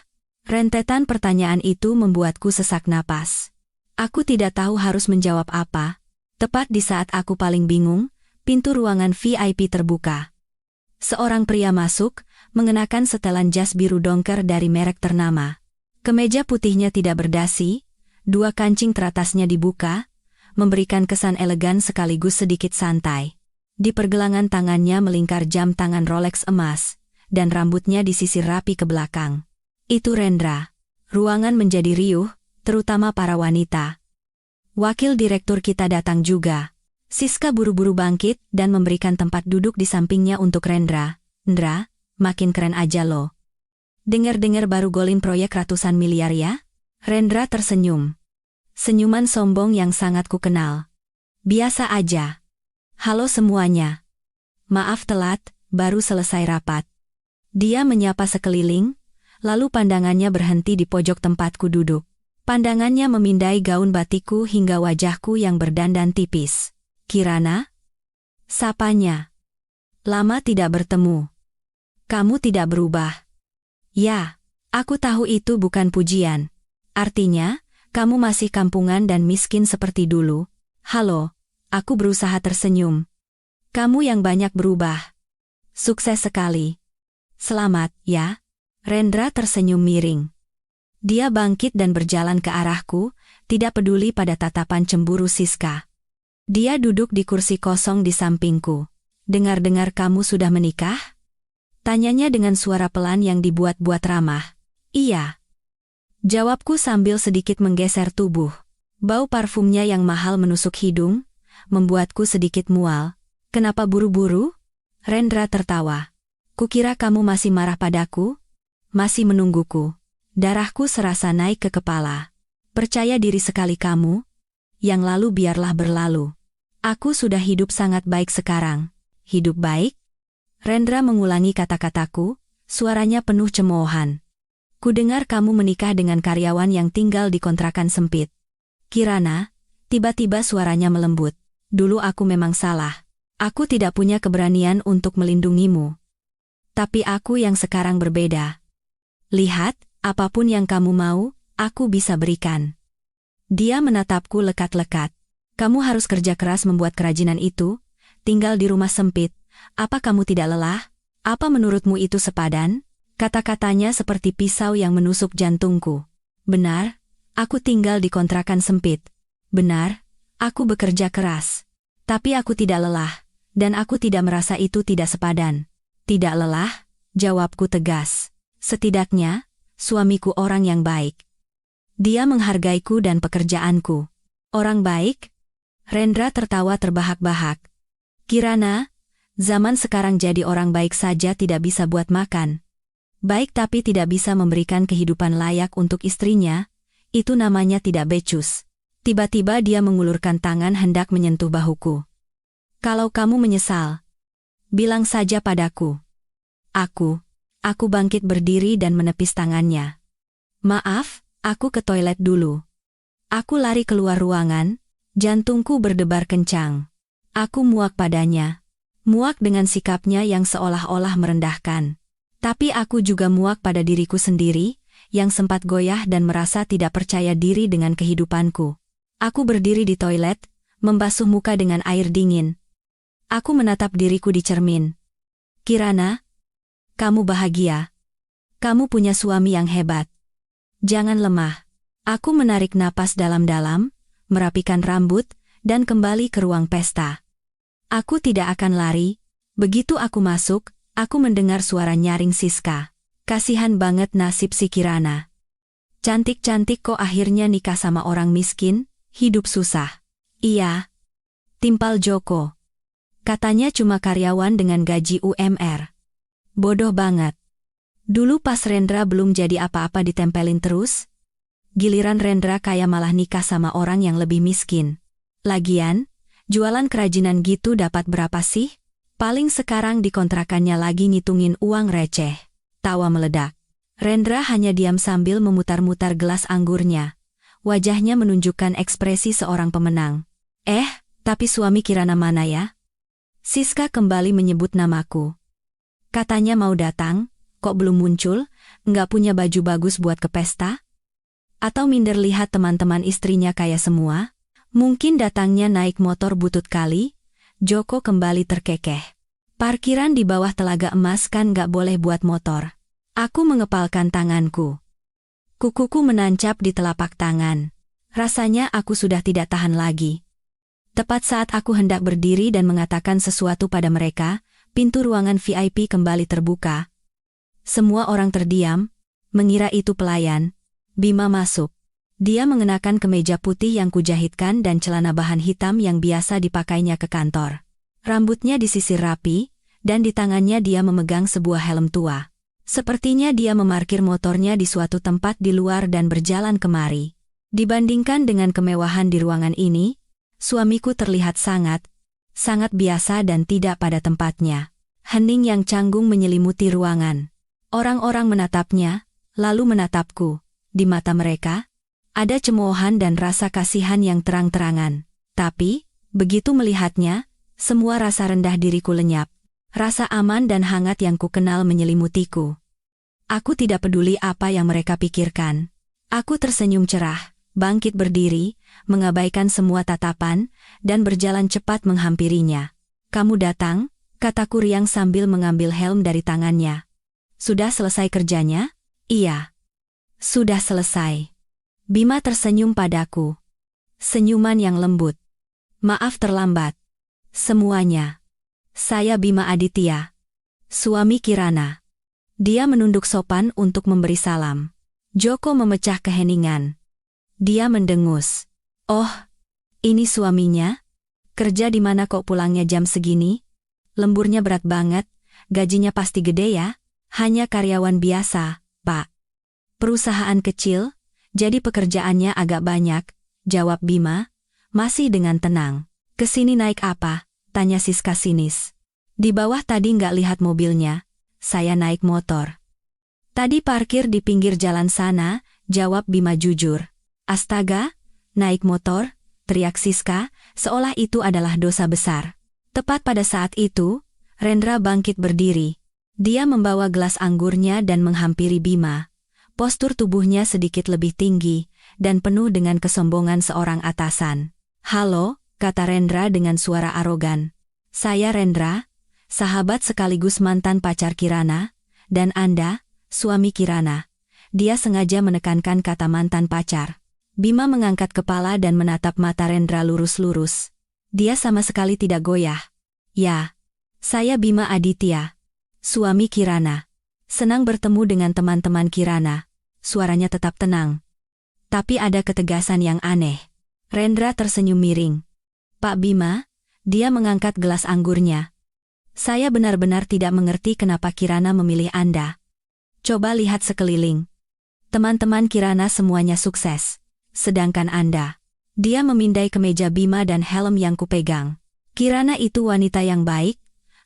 Rentetan pertanyaan itu membuatku sesak napas. Aku tidak tahu harus menjawab apa. Tepat di saat aku paling bingung, pintu ruangan VIP terbuka. Seorang pria masuk, mengenakan setelan jas biru dongker dari merek ternama. Kemeja putihnya tidak berdasi, dua kancing teratasnya dibuka, memberikan kesan elegan sekaligus sedikit santai. Di pergelangan tangannya melingkar jam tangan Rolex emas, dan rambutnya disisir rapi ke belakang. Itu Rendra. Ruangan menjadi riuh, terutama para wanita. Wakil direktur kita datang juga. Siska buru-buru bangkit dan memberikan tempat duduk di sampingnya untuk Rendra. Ndra, makin keren aja lo. Dengar-dengar baru golin proyek ratusan miliar ya? Rendra tersenyum. Senyuman sombong yang sangat kukenal. Biasa aja. Halo semuanya. Maaf telat, baru selesai rapat. Dia menyapa sekeliling, lalu pandangannya berhenti di pojok tempatku duduk. Pandangannya memindai gaun batikku hingga wajahku yang berdandan tipis. Kirana? Sapanya. Lama tidak bertemu. Kamu tidak berubah. Ya, aku tahu itu bukan pujian. Artinya, kamu masih kampungan dan miskin seperti dulu. Halo, aku berusaha tersenyum. Kamu yang banyak berubah. Sukses sekali. Selamat, ya. Rendra tersenyum miring. Dia bangkit dan berjalan ke arahku, tidak peduli pada tatapan cemburu Siska. Dia duduk di kursi kosong di sampingku. Dengar-dengar kamu sudah menikah? Tanyanya dengan suara pelan yang dibuat-buat ramah. Iya. Jawabku sambil sedikit menggeser tubuh. Bau parfumnya yang mahal menusuk hidung, membuatku sedikit mual. Kenapa buru-buru? Rendra tertawa. Kukira kamu masih marah padaku? Masih menungguku. Darahku serasa naik ke kepala. Percaya diri sekali kamu. Yang lalu biarlah berlalu. Aku sudah hidup sangat baik sekarang. Hidup baik? Rendra mengulangi kata-kataku, suaranya penuh cemoohan. Kudengar kamu menikah dengan karyawan yang tinggal di kontrakan sempit. Kirana, tiba-tiba suaranya melembut. Dulu aku memang salah. Aku tidak punya keberanian untuk melindungimu. Tapi aku yang sekarang berbeda. Lihat, apapun yang kamu mau, aku bisa berikan. Dia menatapku lekat-lekat. Kamu harus kerja keras membuat kerajinan itu, tinggal di rumah sempit. Apa kamu tidak lelah? Apa menurutmu itu sepadan? Kata-katanya seperti pisau yang menusuk jantungku. Benar, aku tinggal di kontrakan sempit. Benar, aku bekerja keras. Tapi aku tidak lelah, dan aku tidak merasa itu tidak sepadan. Tidak lelah, jawabku tegas. Setidaknya, suamiku orang yang baik. Dia menghargaiku dan pekerjaanku. Orang baik? Rendra tertawa terbahak-bahak. Kirana, zaman sekarang jadi orang baik saja tidak bisa buat makan. Baik tapi tidak bisa memberikan kehidupan layak untuk istrinya, itu namanya tidak becus. Tiba-tiba dia mengulurkan tangan hendak menyentuh bahuku. Kalau kamu menyesal, bilang saja padaku. Aku bangkit berdiri dan menepis tangannya. Maaf, aku ke toilet dulu. Aku lari keluar ruangan, jantungku berdebar kencang. Aku muak padanya. Muak dengan sikapnya yang seolah-olah merendahkan. Tapi aku juga muak pada diriku sendiri, yang sempat goyah dan merasa tidak percaya diri dengan kehidupanku. Aku berdiri di toilet, membasuh muka dengan air dingin. Aku menatap diriku di cermin. Kirana, kamu bahagia. Kamu punya suami yang hebat. Jangan lemah. Aku menarik napas dalam-dalam, merapikan rambut, dan kembali ke ruang pesta. Aku tidak akan lari. Begitu aku masuk, aku mendengar suara nyaring Siska. Kasihan banget nasib si Kirana. Cantik-cantik kok akhirnya nikah sama orang miskin, hidup susah. Iya. Timpal Joko. Katanya cuma karyawan dengan gaji UMR. Bodoh banget. Dulu pas Rendra belum jadi apa-apa ditempelin terus. Giliran Rendra kaya malah nikah sama orang yang lebih miskin. Lagian, jualan kerajinan gitu dapat berapa sih? Paling sekarang dikontrakannya lagi ngitungin uang receh. Tawa meledak. Rendra hanya diam sambil memutar-mutar gelas anggurnya. Wajahnya menunjukkan ekspresi seorang pemenang. Tapi suami Kirana mana ya? Siska kembali menyebut namaku. Katanya mau datang, kok belum muncul, nggak punya baju bagus buat ke pesta? Atau minder lihat teman-teman istrinya kaya semua? Mungkin datangnya naik motor butut kali? Joko kembali terkekeh. Parkiran di bawah Telaga Emas kan gak boleh buat motor. Aku mengepalkan tanganku. Kukuku menancap di telapak tangan. Rasanya aku sudah tidak tahan lagi. Tepat saat aku hendak berdiri dan mengatakan sesuatu pada mereka, pintu ruangan VIP kembali terbuka. Semua orang terdiam, mengira itu pelayan. Bima masuk. Dia mengenakan kemeja putih yang kujahitkan dan celana bahan hitam yang biasa dipakainya ke kantor. Rambutnya disisir rapi, dan di tangannya dia memegang sebuah helm tua. Sepertinya dia memarkir motornya di suatu tempat di luar dan berjalan kemari. Dibandingkan dengan kemewahan di ruangan ini, suamiku terlihat sangat biasa dan tidak pada tempatnya. Hening yang canggung menyelimuti ruangan. Orang-orang menatapnya, lalu menatapku. Di mata mereka, ada cemoohan dan rasa kasihan yang terang-terangan. Tapi, begitu melihatnya, semua rasa rendah diriku lenyap. Rasa aman dan hangat yang kukenal menyelimutiku. Aku tidak peduli apa yang mereka pikirkan. Aku tersenyum cerah, bangkit berdiri, mengabaikan semua tatapan, dan berjalan cepat menghampirinya. "Kamu datang?" kataku riang sambil mengambil helm dari tangannya. "Sudah selesai kerjanya?" "Iya." "Sudah selesai." Bima tersenyum padaku. Senyuman yang lembut. "Maaf terlambat." "Semuanya." "Saya Bima Aditya, suami Kirana." Dia menunduk sopan untuk memberi salam. Joko memecah keheningan. Dia mendengus. "Oh, ini suaminya? Kerja di mana kok pulangnya jam segini? Lemburnya berat banget, gajinya pasti gede ya?" "Hanya karyawan biasa, Pak." "Perusahaan kecil, jadi pekerjaannya agak banyak," jawab Bima, masih dengan tenang. "Kesini naik apa?" tanya Siska sinis. "Di bawah tadi nggak lihat mobilnya, saya naik motor." "Tadi parkir di pinggir jalan sana," jawab Bima jujur. "Astaga, naik motor?" teriak Siska, seolah itu adalah dosa besar. Tepat pada saat itu, Rendra bangkit berdiri. Dia membawa gelas anggurnya dan menghampiri Bima. Postur tubuhnya sedikit lebih tinggi, dan penuh dengan kesombongan seorang atasan. "Halo," kata Rendra dengan suara arogan. "Saya Rendra, sahabat sekaligus mantan pacar Kirana, dan Anda, suami Kirana." Dia sengaja menekankan kata mantan pacar. Bima mengangkat kepala dan menatap mata Rendra lurus-lurus. Dia sama sekali tidak goyah. "Ya, saya Bima Aditya, suami Kirana. Senang bertemu dengan teman-teman Kirana." Suaranya tetap tenang. Tapi ada ketegasan yang aneh. Rendra tersenyum miring. "Pak Bima," dia mengangkat gelas anggurnya. "Saya benar-benar tidak mengerti kenapa Kirana memilih Anda. Coba lihat sekeliling. Teman-teman Kirana semuanya sukses. Sedangkan Anda." Dia memindai kemeja Bima dan helm yang kupegang. "Kirana itu wanita yang baik,"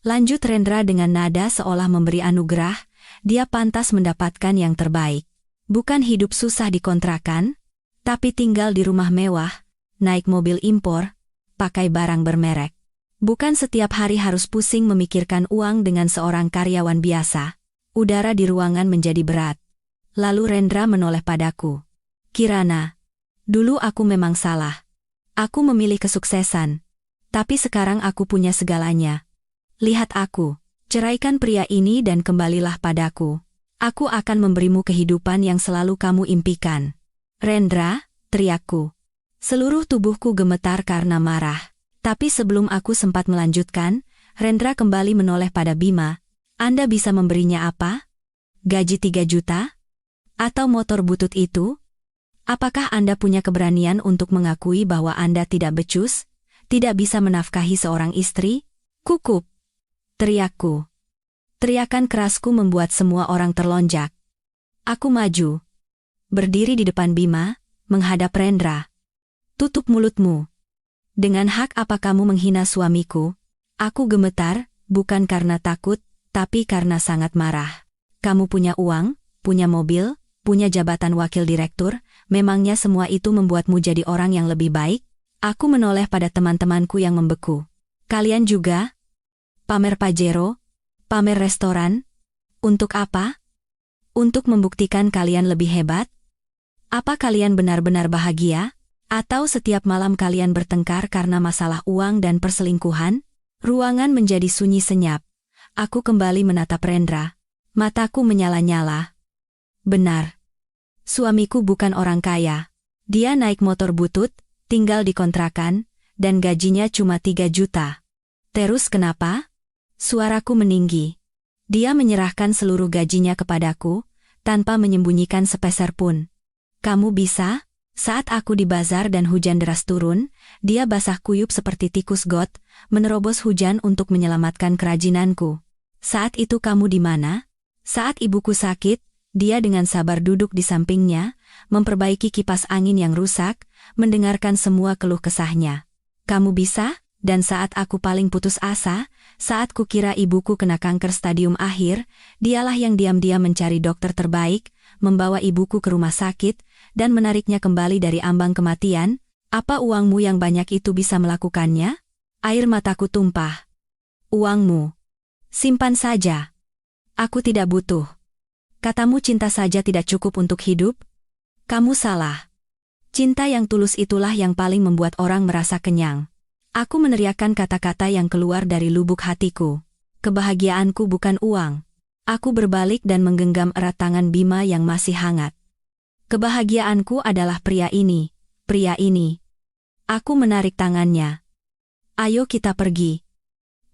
lanjut Rendra dengan nada seolah memberi anugerah, "dia pantas mendapatkan yang terbaik. Bukan hidup susah di kontrakan, tapi tinggal di rumah mewah, naik mobil impor, pakai barang bermerek. Bukan setiap hari harus pusing memikirkan uang dengan seorang karyawan biasa." Udara di ruangan menjadi berat. Lalu Rendra menoleh padaku. "Kirana, dulu aku memang salah. Aku memilih kesuksesan. Tapi sekarang aku punya segalanya. Lihat aku, ceraikan pria ini dan kembalilah padaku. Aku akan memberimu kehidupan yang selalu kamu impikan." "Rendra," teriakku. Seluruh tubuhku gemetar karena marah. Tapi sebelum aku sempat melanjutkan, Rendra kembali menoleh pada Bima. "Anda bisa memberinya apa? Gaji 3 juta? Atau motor butut itu? Apakah Anda punya keberanian untuk mengakui bahwa Anda tidak becus, tidak bisa menafkahi seorang istri?" "Kukup!" teriakku. Teriakan kerasku membuat semua orang terlonjak. Aku maju. Berdiri di depan Bima, menghadap Rendra. "Tutup mulutmu. Dengan hak apa kamu menghina suamiku?" Aku gemetar, bukan karena takut, tapi karena sangat marah. "Kamu punya uang, punya mobil, punya jabatan wakil direktur, memangnya semua itu membuatmu jadi orang yang lebih baik?" Aku menoleh pada teman-temanku yang membeku. "Kalian juga? Pamer Pajero? Pamer restoran? Untuk apa? Untuk membuktikan kalian lebih hebat? Apa kalian benar-benar bahagia? Atau setiap malam kalian bertengkar karena masalah uang dan perselingkuhan?" Ruangan menjadi sunyi senyap. Aku kembali menatap Rendra. Mataku menyala-nyala. Benar. Suamiku bukan orang kaya. Dia naik motor butut, tinggal di kontrakan, dan gajinya cuma 3 juta. Terus kenapa? Suaraku meninggi. Dia menyerahkan seluruh gajinya kepadaku, tanpa menyembunyikan sepeser pun. Kamu bisa? Saat aku di bazar dan hujan deras turun, dia basah kuyup seperti tikus got, menerobos hujan untuk menyelamatkan kerajinanku. Saat itu kamu di mana? Saat ibuku sakit, dia dengan sabar duduk di sampingnya, memperbaiki kipas angin yang rusak, mendengarkan semua keluh kesahnya. Kamu bisa? Dan saat aku paling putus asa, saat kukira ibuku kena kanker stadium akhir, dialah yang diam-diam mencari dokter terbaik, membawa ibuku ke rumah sakit, dan menariknya kembali dari ambang kematian. Apa uangmu yang banyak itu bisa melakukannya? Air mataku tumpah. Uangmu. Simpan saja. Aku tidak butuh. Katamu cinta saja tidak cukup untuk hidup? Kamu salah. Cinta yang tulus itulah yang paling membuat orang merasa kenyang. Aku meneriakkan kata-kata yang keluar dari lubuk hatiku. Kebahagiaanku bukan uang. Aku berbalik dan menggenggam erat tangan Bima yang masih hangat. Kebahagiaanku adalah pria ini, pria ini. Aku menarik tangannya. Ayo kita pergi.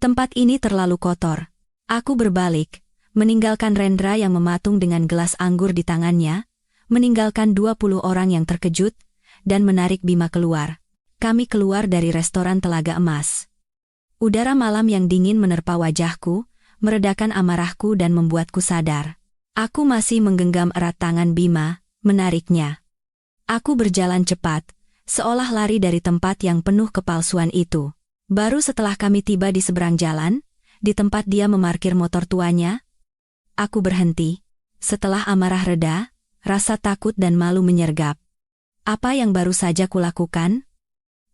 Tempat ini terlalu kotor. Aku berbalik, meninggalkan Rendra yang mematung dengan gelas anggur di tangannya, meninggalkan 20 orang yang terkejut, dan menarik Bima keluar. Kami keluar dari restoran Telaga Emas. Udara malam yang dingin menerpa wajahku, meredakan amarahku dan membuatku sadar. Aku masih menggenggam erat tangan Bima, menariknya. Aku berjalan cepat, seolah lari dari tempat yang penuh kepalsuan itu. Baru setelah kami tiba di seberang jalan, di tempat dia memarkir motor tuanya, aku berhenti. Setelah amarah reda, rasa takut dan malu menyergap. Apa yang baru saja kulakukan?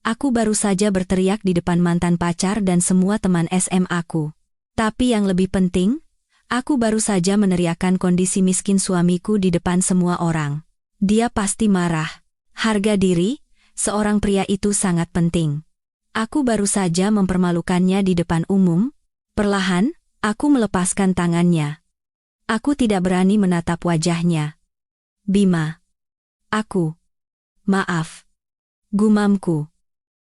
Aku baru saja berteriak di depan mantan pacar dan semua teman SMA-ku. Tapi yang lebih penting, aku baru saja meneriakkan kondisi miskin suamiku di depan semua orang. Dia pasti marah. Harga diri, seorang pria itu sangat penting. Aku baru saja mempermalukannya di depan umum. Perlahan, aku melepaskan tangannya. Aku tidak berani menatap wajahnya. Bima. Maaf. Gumamku.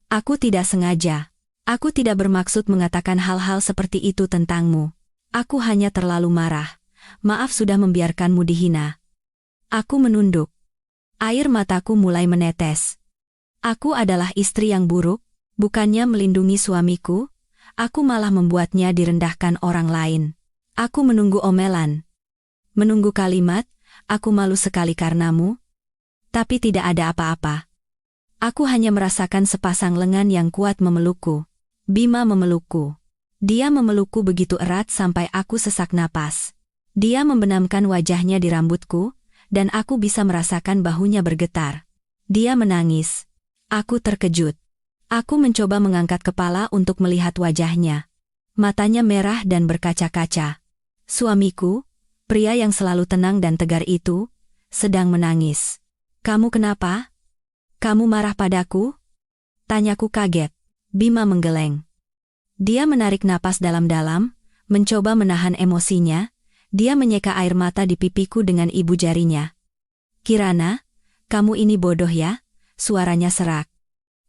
Aku tidak sengaja. Aku tidak bermaksud mengatakan hal-hal seperti itu tentangmu. Aku hanya terlalu marah. Maaf sudah membiarkanmu dihina. Aku menunduk. Air mataku mulai menetes. Aku adalah istri yang buruk, bukannya melindungi suamiku, aku malah membuatnya direndahkan orang lain. Aku menunggu omelan. Menunggu kalimat, aku malu sekali karenamu. Tapi tidak ada apa-apa. Aku hanya merasakan sepasang lengan yang kuat memelukku. Bima memelukku. Dia memelukku begitu erat sampai aku sesak napas. Dia membenamkan wajahnya di rambutku, dan aku bisa merasakan bahunya bergetar. Dia menangis. Aku terkejut. Aku mencoba mengangkat kepala untuk melihat wajahnya. Matanya merah dan berkaca-kaca. Suamiku, pria yang selalu tenang dan tegar itu, sedang menangis. Kamu kenapa? Kamu marah padaku? Tanyaku kaget. Bima menggeleng. Dia menarik napas dalam-dalam, mencoba menahan emosinya. Dia menyeka air mata di pipiku dengan ibu jarinya. Kirana, kamu ini bodoh ya? Suaranya serak.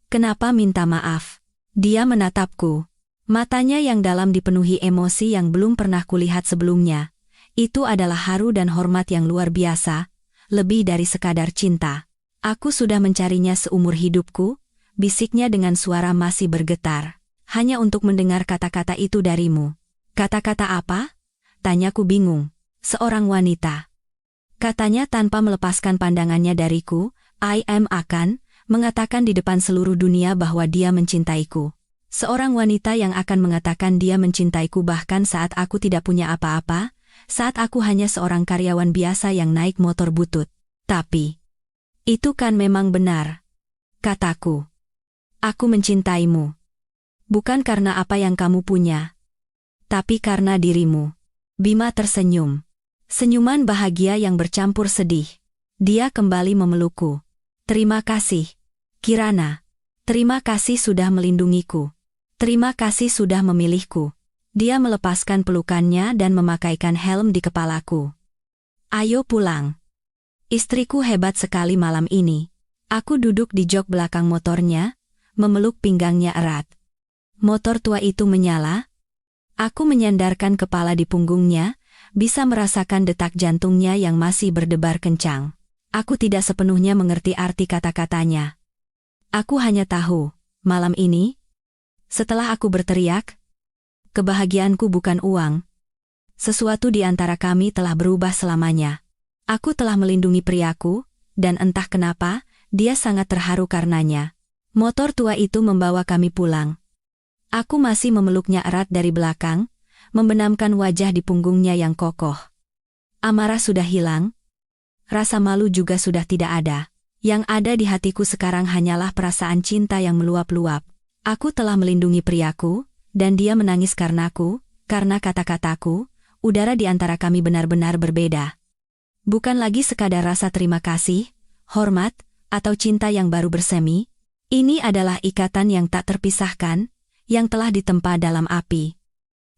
Kenapa minta maaf? Dia menatapku. Matanya yang dalam dipenuhi emosi yang belum pernah kulihat sebelumnya. Itu adalah haru dan hormat yang luar biasa, lebih dari sekadar cinta. Aku sudah mencarinya seumur hidupku, bisiknya dengan suara masih bergetar. Hanya untuk mendengar kata-kata itu darimu. Kata-kata apa? Tanyaku bingung. Seorang wanita. Katanya tanpa melepaskan pandangannya dariku, I am akan mengatakan di depan seluruh dunia bahwa dia mencintaiku. Seorang wanita yang akan mengatakan dia mencintaiku bahkan saat aku tidak punya apa-apa, saat aku hanya seorang karyawan biasa yang naik motor butut. Tapi, itu kan memang benar. Kataku. Aku mencintaimu. Bukan karena apa yang kamu punya, tapi karena dirimu. Bima tersenyum. Senyuman bahagia yang bercampur sedih. Dia kembali memelukku. Terima kasih, Kirana. Terima kasih sudah melindungiku. Terima kasih sudah memilihku. Dia melepaskan pelukannya dan memakaikan helm di kepalaku. Ayo pulang. Istriku hebat sekali malam ini. Aku duduk di jok belakang motornya, memeluk pinggangnya erat. Motor tua itu menyala. Aku menyandarkan kepala di punggungnya, bisa merasakan detak jantungnya yang masih berdebar kencang. Aku tidak sepenuhnya mengerti arti kata-katanya. Aku hanya tahu, malam ini, setelah aku berteriak, kebahagiaanku bukan uang. Sesuatu di antara kami telah berubah selamanya. Aku telah melindungi priaku, dan entah kenapa, dia sangat terharu karenanya. Motor tua itu membawa kami pulang. Aku masih memeluknya erat dari belakang, membenamkan wajah di punggungnya yang kokoh. Amarah sudah hilang. Rasa malu juga sudah tidak ada. Yang ada di hatiku sekarang hanyalah perasaan cinta yang meluap-luap. Aku telah melindungi priaku, dan dia menangis karenaku, karena kata-kataku. Udara di antara kami benar-benar berbeda. Bukan lagi sekadar rasa terima kasih, hormat, atau cinta yang baru bersemi. Ini adalah ikatan yang tak terpisahkan, yang telah ditempa dalam api.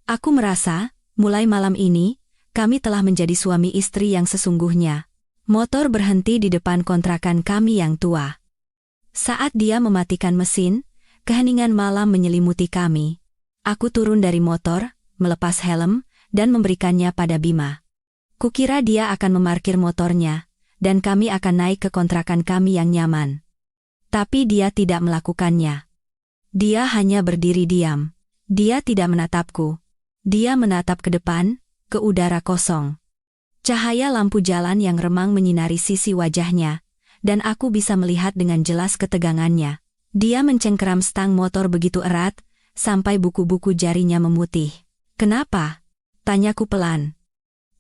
Aku merasa, mulai malam ini, kami telah menjadi suami istri yang sesungguhnya. Motor berhenti di depan kontrakan kami yang tua. Saat dia mematikan mesin, keheningan malam menyelimuti kami. Aku turun dari motor, melepas helm, dan memberikannya pada Bima. Kukira dia akan memarkir motornya, dan kami akan naik ke kontrakan kami yang nyaman. Tapi dia tidak melakukannya. Dia hanya berdiri diam. Dia tidak menatapku. Dia menatap ke depan, ke udara kosong. Cahaya lampu jalan yang remang menyinari sisi wajahnya, dan aku bisa melihat dengan jelas ketegangannya. Dia mencengkeram stang motor begitu erat, sampai buku-buku jarinya memutih. "Kenapa?" tanyaku pelan.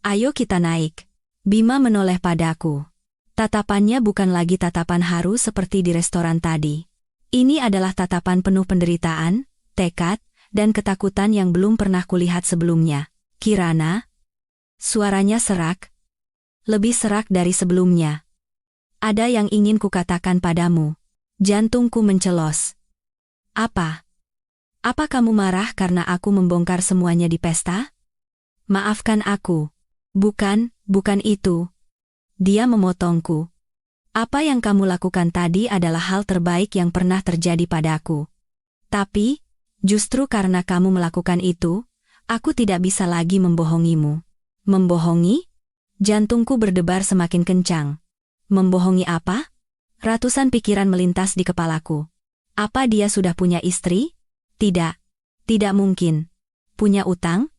"Ayo kita naik." Bima menoleh padaku. Tatapannya bukan lagi tatapan haru seperti di restoran tadi. Ini adalah tatapan penuh penderitaan, tekad, dan ketakutan yang belum pernah kulihat sebelumnya. "Kirana?" Suaranya serak. Lebih serak dari sebelumnya. "Ada yang ingin kukatakan padamu." Jantungku mencelos. "Apa? Apa kamu marah karena aku membongkar semuanya di pesta?" "Maafkan aku." Bukan itu." Dia memotongku. "Apa yang kamu lakukan tadi adalah hal terbaik yang pernah terjadi padaku. Tapi, justru karena kamu melakukan itu, aku tidak bisa lagi membohongimu." "Membohongi?" Jantungku berdebar semakin kencang. "Membohongi apa?" Ratusan pikiran melintas di kepalaku. Apa dia sudah punya istri? Tidak. Tidak mungkin. Punya utang?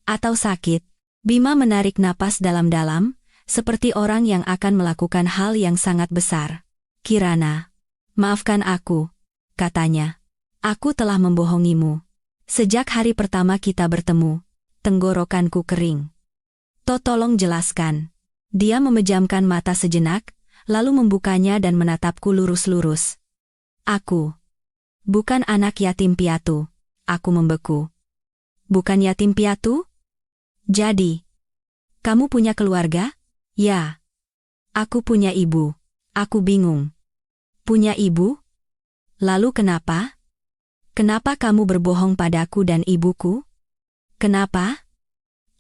Atau sakit? Bima menarik napas dalam-dalam, seperti orang yang akan melakukan hal yang sangat besar. "Kirana, maafkan aku," katanya. "Aku telah membohongimu. Sejak hari pertama kita bertemu, tenggorokanku kering." Tolong jelaskan." Dia memejamkan mata sejenak, lalu membukanya dan menatapku lurus-lurus. "Aku bukan anak yatim piatu." Aku membeku. "Bukan yatim piatu? Jadi, kamu punya keluarga?" "Ya." "Aku punya ibu." Aku bingung. "Punya ibu? Lalu kenapa? Kenapa kamu berbohong padaku dan ibuku? Kenapa?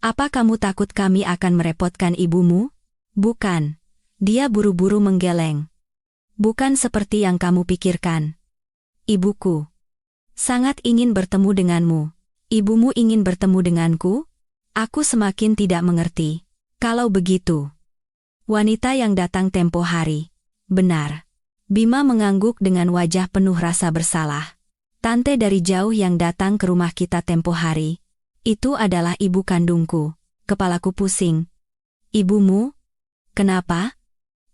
Apa kamu takut kami akan merepotkan ibumu?" "Bukan." Dia buru-buru menggeleng. "Bukan seperti yang kamu pikirkan. Ibuku sangat ingin bertemu denganmu. Ibumu ingin bertemu denganku?" Aku semakin tidak mengerti. "Kalau begitu, wanita yang datang tempo hari." "Benar." Bima mengangguk dengan wajah penuh rasa bersalah. "Tante dari jauh yang datang ke rumah kita tempo hari. Itu adalah ibu kandungku." Kepalaku pusing. "Ibumu? Kenapa?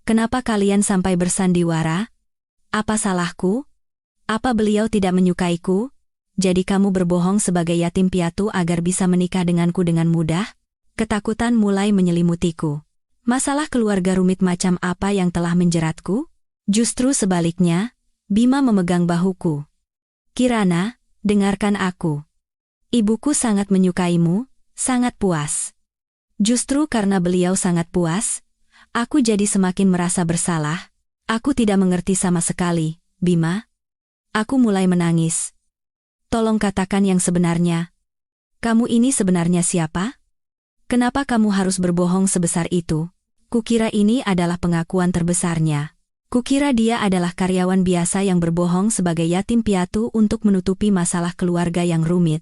Kenapa kalian sampai bersandiwara? Apa salahku? Apa beliau tidak menyukaiku? Jadi kamu berbohong sebagai yatim piatu agar bisa menikah denganku dengan mudah?" Ketakutan mulai menyelimutiku. Masalah keluarga rumit macam apa yang telah menjeratku? Justru sebaliknya, Bima memegang bahuku. "Kirana, dengarkan aku. Ibuku sangat menyukaimu, sangat puas. Justru karena beliau sangat puas, aku jadi semakin merasa bersalah. Aku tidak mengerti sama sekali, Bima." Aku mulai menangis. "Tolong katakan yang sebenarnya. Kamu ini sebenarnya siapa? Kenapa kamu harus berbohong sebesar itu? Kukira ini adalah pengakuan terbesarnya. Kukira dia adalah karyawan biasa yang berbohong sebagai yatim piatu untuk menutupi masalah keluarga yang rumit.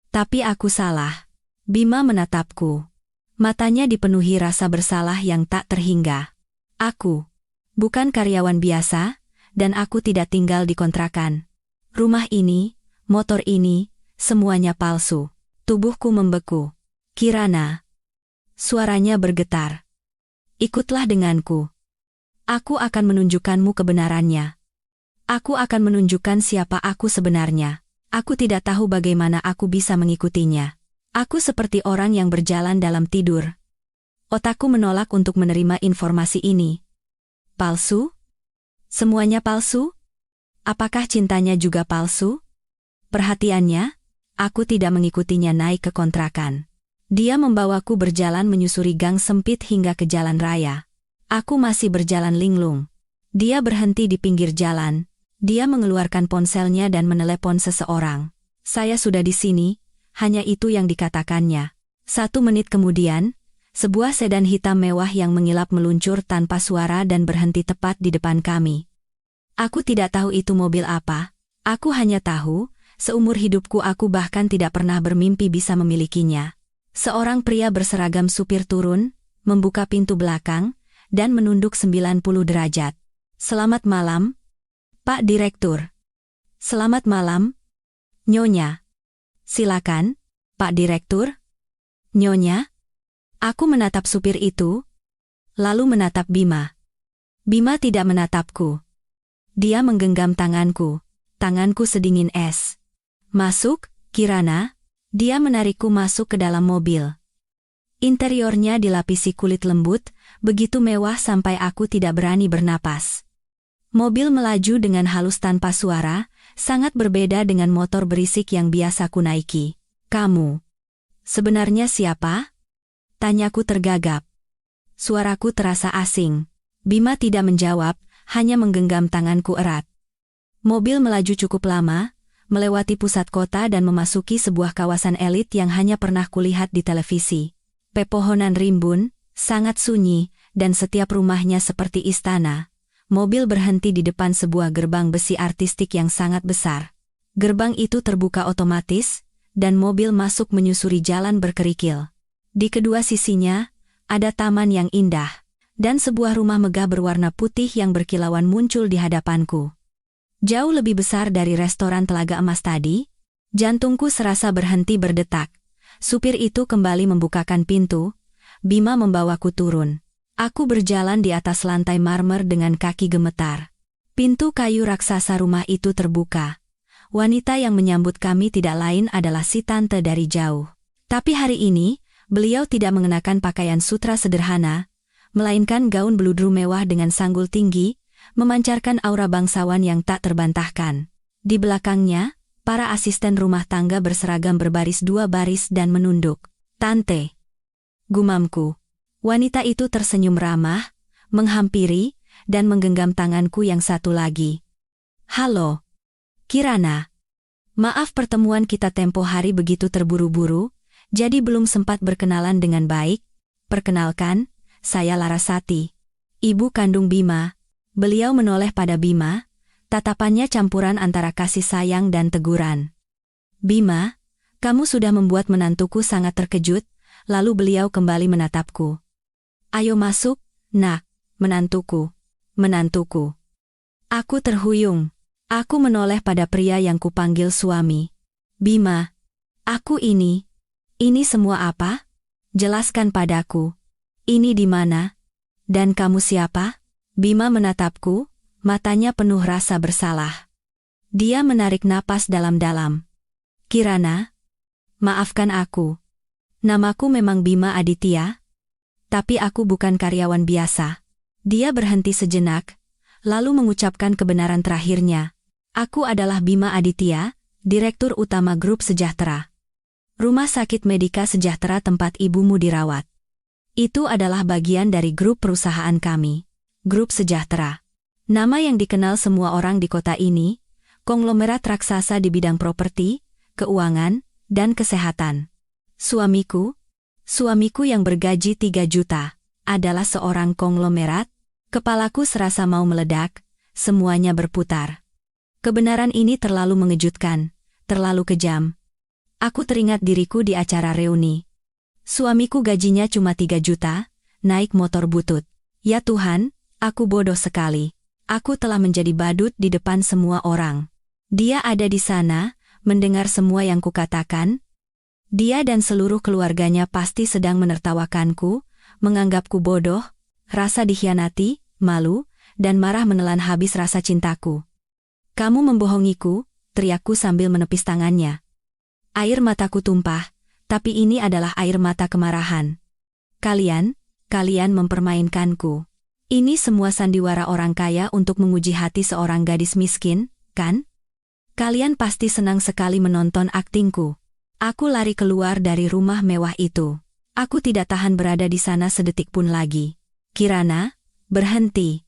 Tapi aku salah. Bima menatapku. Matanya dipenuhi rasa bersalah yang tak terhingga. Aku bukan karyawan biasa, dan aku tidak tinggal di kontrakan. Rumah ini, motor ini, semuanya palsu. Tubuhku membeku. Kirana. Suaranya bergetar. Ikutlah denganku. Aku akan menunjukkanmu kebenarannya. Aku akan menunjukkan siapa aku sebenarnya. Aku tidak tahu bagaimana aku bisa mengikutinya. Aku seperti orang yang berjalan dalam tidur. Otakku menolak untuk menerima informasi ini. Palsu? Semuanya palsu? Apakah cintanya juga palsu? Perhatiannya? Aku tidak mengikutinya naik ke kontrakan. Dia membawaku berjalan menyusuri gang sempit hingga ke jalan raya. Aku masih berjalan linglung. Dia berhenti di pinggir jalan. Dia mengeluarkan ponselnya dan menelepon seseorang. Saya sudah di sini, hanya itu yang dikatakannya. 1 menit kemudian, sebuah sedan hitam mewah yang mengilap meluncur tanpa suara dan berhenti tepat di depan kami. Aku tidak tahu itu mobil apa. Aku hanya tahu, seumur hidupku aku bahkan tidak pernah bermimpi bisa memilikinya. Seorang pria berseragam supir turun, membuka pintu belakang, dan menunduk 90 derajat. Selamat malam, Pak Direktur. Selamat malam, Nyonya. Silakan, Pak Direktur. Nyonya. Aku menatap supir itu, lalu menatap Bima. Bima tidak menatapku. Dia menggenggam tanganku. Tanganku sedingin es. Masuk, Kirana. Dia menarikku masuk ke dalam mobil. Interiornya dilapisi kulit lembut, begitu mewah sampai aku tidak berani bernapas. Mobil melaju dengan halus tanpa suara, sangat berbeda dengan motor berisik yang biasa ku naiki. Kamu sebenarnya siapa? Tanyaku tergagap. Suaraku terasa asing. Bima tidak menjawab, hanya menggenggam tanganku erat. Mobil melaju cukup lama, melewati pusat kota dan memasuki sebuah kawasan elit yang hanya pernah kulihat di televisi. Pepohonan rimbun, sangat sunyi, dan setiap rumahnya seperti istana. Mobil berhenti di depan sebuah gerbang besi artistik yang sangat besar. Gerbang itu terbuka otomatis, dan mobil masuk menyusuri jalan berkerikil. Di kedua sisinya, ada taman yang indah, dan sebuah rumah megah berwarna putih yang berkilauan muncul di hadapanku. Jauh lebih besar dari restoran Telaga Emas tadi, jantungku serasa berhenti berdetak. Supir itu kembali membukakan pintu, Bima membawaku turun. Aku berjalan di atas lantai marmer dengan kaki gemetar. Pintu kayu raksasa rumah itu terbuka. Wanita yang menyambut kami tidak lain adalah si tante dari jauh. Tapi hari ini, beliau tidak mengenakan pakaian sutra sederhana, melainkan gaun beludru mewah dengan sanggul tinggi, memancarkan aura bangsawan yang tak terbantahkan. Di belakangnya, para asisten rumah tangga berseragam berbaris 2 baris dan menunduk. Tante. Gumamku. Wanita itu tersenyum ramah, menghampiri, dan menggenggam tanganku yang satu lagi. Halo. Kirana. Maaf pertemuan kita tempo hari begitu terburu-buru, jadi belum sempat berkenalan dengan baik. Perkenalkan, saya Larasati. Ibu kandung Bima. Beliau menoleh pada Bima, tatapannya campuran antara kasih sayang dan teguran. Bima, kamu sudah membuat menantuku sangat terkejut, lalu beliau kembali menatapku. Ayo masuk, nak, menantuku, menantuku. Aku terhuyung. Aku menoleh pada pria yang kupanggil suami. Bima, aku ini semua apa? Jelaskan padaku. Ini di mana? Dan kamu siapa? Bima menatapku, matanya penuh rasa bersalah. Dia menarik napas dalam-dalam. Kirana, maafkan aku. Namaku memang Bima Aditya, tapi aku bukan karyawan biasa. Dia berhenti sejenak, lalu mengucapkan kebenaran terakhirnya. Aku adalah Bima Aditya, Direktur Utama Grup Sejahtera. Rumah Sakit Medika Sejahtera tempat ibumu dirawat. Itu adalah bagian dari grup perusahaan kami. Grup Sejahtera. Nama yang dikenal semua orang di kota ini, konglomerat raksasa di bidang properti, keuangan, dan kesehatan. Suamiku? Suamiku yang bergaji 3 juta adalah seorang konglomerat? Kepalaku serasa mau meledak, semuanya berputar. Kebenaran ini terlalu mengejutkan, terlalu kejam. Aku teringat diriku di acara reuni. Suamiku gajinya cuma 3 juta, naik motor butut. Ya Tuhan, aku bodoh sekali. Aku telah menjadi badut di depan semua orang. Dia ada di sana, mendengar semua yang kukatakan. Dia dan seluruh keluarganya pasti sedang menertawakanku, menganggapku bodoh, rasa dikhianati, malu, dan marah menelan habis rasa cintaku. Kamu membohongiku, teriakku sambil menepis tangannya. Air mataku tumpah, tapi ini adalah air mata kemarahan. Kalian mempermainkanku. Ini semua sandiwara orang kaya untuk menguji hati seorang gadis miskin, kan? Kalian pasti senang sekali menonton aktingku. Aku lari keluar dari rumah mewah itu. Aku tidak tahan berada di sana sedetik pun lagi. Kirana, berhenti.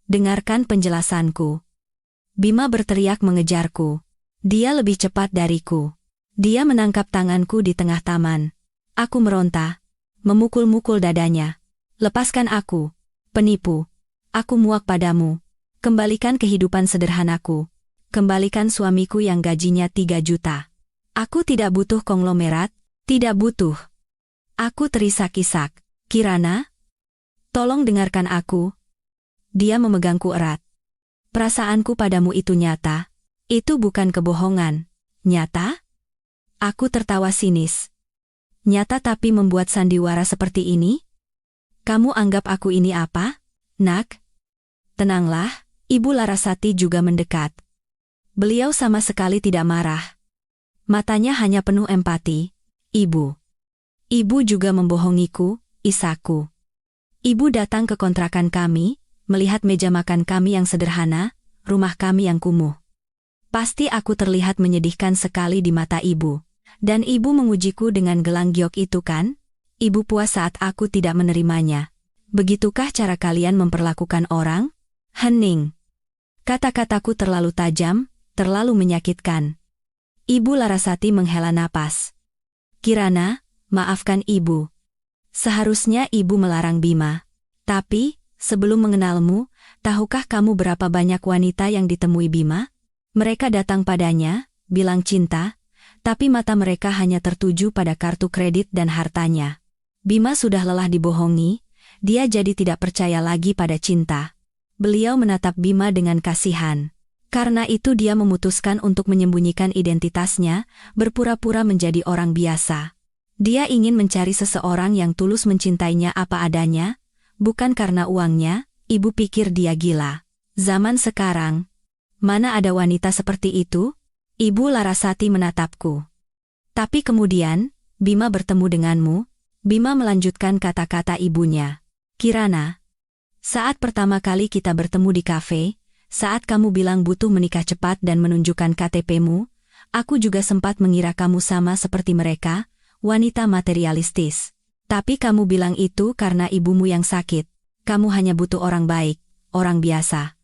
Dengarkan penjelasanku. Bima berteriak mengejarku. Dia lebih cepat dariku. Dia menangkap tanganku di tengah taman. Aku meronta, memukul-mukul dadanya. Lepaskan aku, penipu. Aku muak padamu. Kembalikan kehidupan sederhanaku. Kembalikan suamiku yang gajinya 3 juta. Aku tidak butuh konglomerat, tidak butuh. Aku terisak-isak. Kirana, tolong dengarkan aku. Dia memegangku erat. Perasaanku padamu itu nyata. Itu bukan kebohongan. Nyata? Aku tertawa sinis. Nyata tapi membuat sandiwara seperti ini? Kamu anggap aku ini apa, nak? Tenanglah, Ibu Larasati juga mendekat. Beliau sama sekali tidak marah. Matanya hanya penuh empati. Ibu. Ibu juga membohongiku, Isaku. Ibu datang ke kontrakan kami, melihat meja makan kami yang sederhana, rumah kami yang kumuh. Pasti aku terlihat menyedihkan sekali di mata ibu. Dan ibu mengujiku dengan gelang giok itu kan? Ibu puas saat aku tidak menerimanya. Begitukah cara kalian memperlakukan orang? Hening. Kata-kataku terlalu tajam, terlalu menyakitkan. Ibu Larasati menghela napas. Kirana, maafkan ibu. Seharusnya ibu melarang Bima. Tapi, sebelum mengenalmu, tahukah kamu berapa banyak wanita yang ditemui Bima? Mereka datang padanya, bilang cinta, tapi mata mereka hanya tertuju pada kartu kredit dan hartanya. Bima sudah lelah dibohongi, dia jadi tidak percaya lagi pada cinta. Beliau menatap Bima dengan kasihan. Karena itu dia memutuskan untuk menyembunyikan identitasnya, berpura-pura menjadi orang biasa. Dia ingin mencari seseorang yang tulus mencintainya apa adanya, bukan karena uangnya. Ibu pikir dia gila. Zaman sekarang, mana ada wanita seperti itu? Ibu Larasati menatapku. Tapi kemudian, Bima bertemu denganmu. Bima melanjutkan kata-kata ibunya. Kirana, saat pertama kali kita bertemu di kafe, saat kamu bilang butuh menikah cepat dan menunjukkan KTP-mu, aku juga sempat mengira kamu sama seperti mereka, wanita materialistis. Tapi kamu bilang itu karena ibumu yang sakit. Kamu hanya butuh orang baik, orang biasa.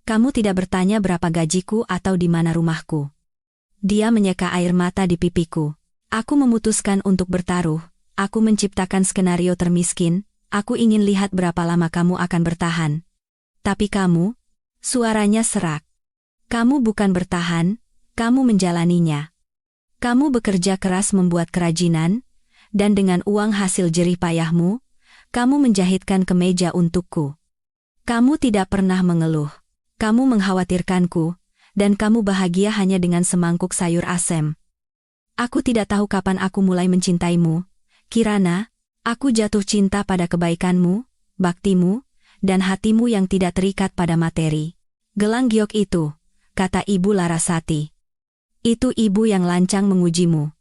Kamu tidak bertanya berapa gajiku atau di mana rumahku. Dia menyeka air mata di pipiku. Aku memutuskan untuk bertaruh. Aku menciptakan skenario termiskin. Aku ingin lihat berapa lama kamu akan bertahan. Tapi kamu, suaranya serak. Kamu bukan bertahan, kamu menjalaninya. Kamu bekerja keras membuat kerajinan, dan dengan uang hasil jerih payahmu, kamu menjahitkan kemeja untukku. Kamu tidak pernah mengeluh. Kamu mengkhawatirkanku, dan kamu bahagia hanya dengan semangkuk sayur asem. Aku tidak tahu kapan aku mulai mencintaimu, Kirana. Aku jatuh cinta pada kebaikanmu, baktimu, dan hatimu yang tidak terikat pada materi. Gelang giok itu, kata Ibu Larasati. Itu ibu yang lancang mengujimu.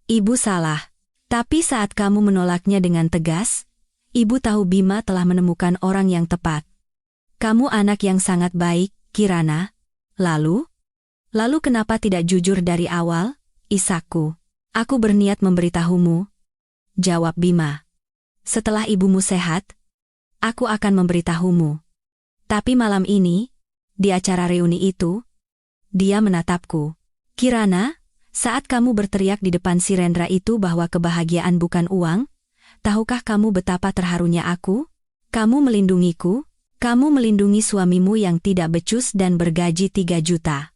Ibu salah. Tapi saat kamu menolaknya dengan tegas, ibu tahu Bima telah menemukan orang yang tepat. Kamu anak yang sangat baik, Kirana. Lalu kenapa tidak jujur dari awal, Isaku? Aku berniat memberitahumu, jawab Bima. Setelah ibumu sehat, aku akan memberitahumu. Tapi malam ini, di acara reuni itu, dia menatapku. Kirana, Saat kamu berteriak di depan si Rendra itu bahwa kebahagiaan bukan uang, tahukah kamu betapa terharunya aku? Kamu melindungiku, kamu melindungi suamimu yang tidak becus dan bergaji 3 juta.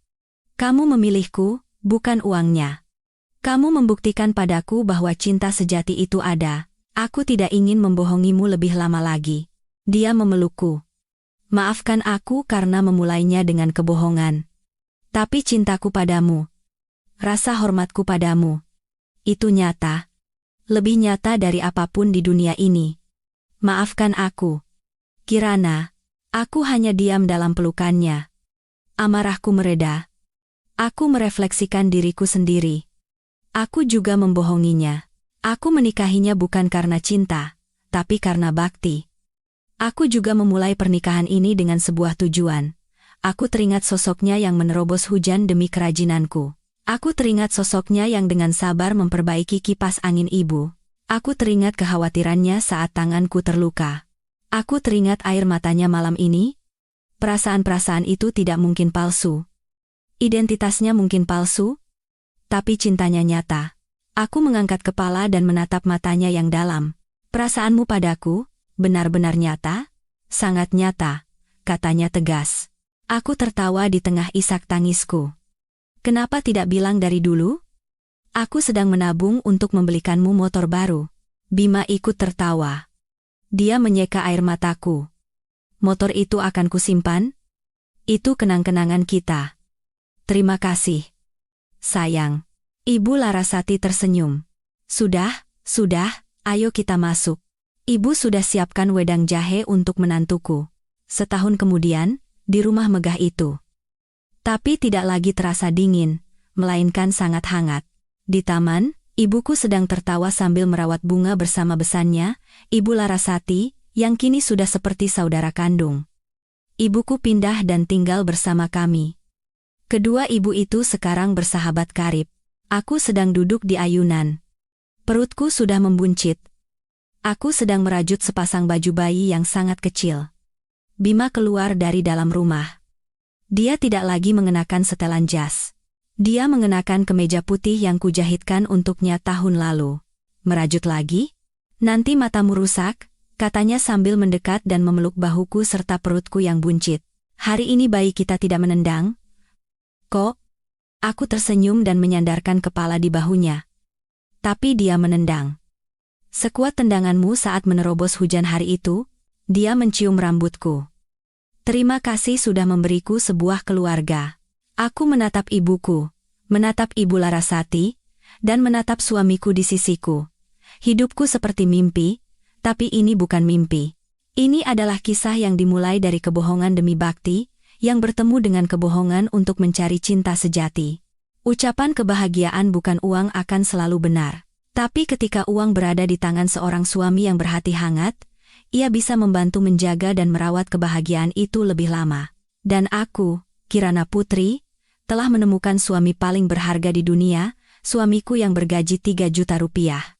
Kamu memilihku, bukan uangnya. Kamu membuktikan padaku bahwa cinta sejati itu ada. Aku tidak ingin membohongimu lebih lama lagi. Dia memelukku. Maafkan aku karena memulainya dengan kebohongan. Tapi cintaku padamu, rasa hormatku padamu, itu nyata. Lebih nyata dari apapun di dunia ini. Maafkan aku, Kirana. Aku hanya diam dalam pelukannya. Amarahku mereda. Aku merefleksikan diriku sendiri. Aku juga membohonginya. Aku menikahinya bukan karena cinta, tapi karena bakti. Aku juga memulai pernikahan ini dengan sebuah tujuan. Aku teringat sosoknya yang menerobos hujan demi kerajinanku. Aku teringat sosoknya yang dengan sabar memperbaiki kipas angin ibu. Aku teringat kekhawatirannya saat tanganku terluka. Aku teringat air matanya malam ini. Perasaan-perasaan itu tidak mungkin palsu. Identitasnya mungkin palsu, tapi cintanya nyata. Aku mengangkat kepala dan menatap matanya yang dalam. Perasaanmu padaku, benar-benar nyata? Sangat nyata, katanya tegas. Aku tertawa di tengah isak tangisku. Kenapa tidak bilang dari dulu? Aku sedang menabung untuk membelikanmu motor baru. Bima ikut tertawa. Dia menyeka air mataku. Motor itu akan kusimpan? Itu kenang-kenangan kita. Terima kasih, sayang. Ibu Larasati tersenyum. Sudah, ayo kita masuk. Ibu sudah siapkan wedang jahe untuk menantuku. Setahun kemudian, di rumah megah itu. Tapi tidak lagi terasa dingin, melainkan sangat hangat. Di taman, ibuku sedang tertawa sambil merawat bunga bersama besannya, Ibu Larasati, yang kini sudah seperti saudara kandung. Ibuku pindah dan tinggal bersama kami. Kedua ibu itu sekarang bersahabat karib. Aku sedang duduk di ayunan. Perutku sudah membuncit. Aku sedang merajut sepasang baju bayi yang sangat kecil. Bima keluar dari dalam rumah. Dia tidak lagi mengenakan setelan jas. Dia mengenakan kemeja putih yang kujahitkan untuknya tahun lalu. Merajut lagi? Nanti matamu rusak, katanya sambil mendekat dan memeluk bahuku serta perutku yang buncit. Hari ini bayi kita tidak menendang? Kok? Aku tersenyum dan menyandarkan kepala di bahunya. Tapi dia menendang. Sekuat tendanganmu saat menerobos hujan hari itu, dia mencium rambutku. Terima kasih sudah memberiku sebuah keluarga. Aku menatap ibuku, menatap Ibu Larasati, dan menatap suamiku di sisiku. Hidupku seperti mimpi, tapi ini bukan mimpi. Ini adalah kisah yang dimulai dari kebohongan demi bakti, yang bertemu dengan kebohongan untuk mencari cinta sejati. Ucapan kebahagiaan bukan uang akan selalu benar. Tapi ketika uang berada di tangan seorang suami yang berhati hangat, ia bisa membantu menjaga dan merawat kebahagiaan itu lebih lama. Dan aku, Kirana Putri, telah menemukan suami paling berharga di dunia, suamiku yang bergaji 3 juta rupiah.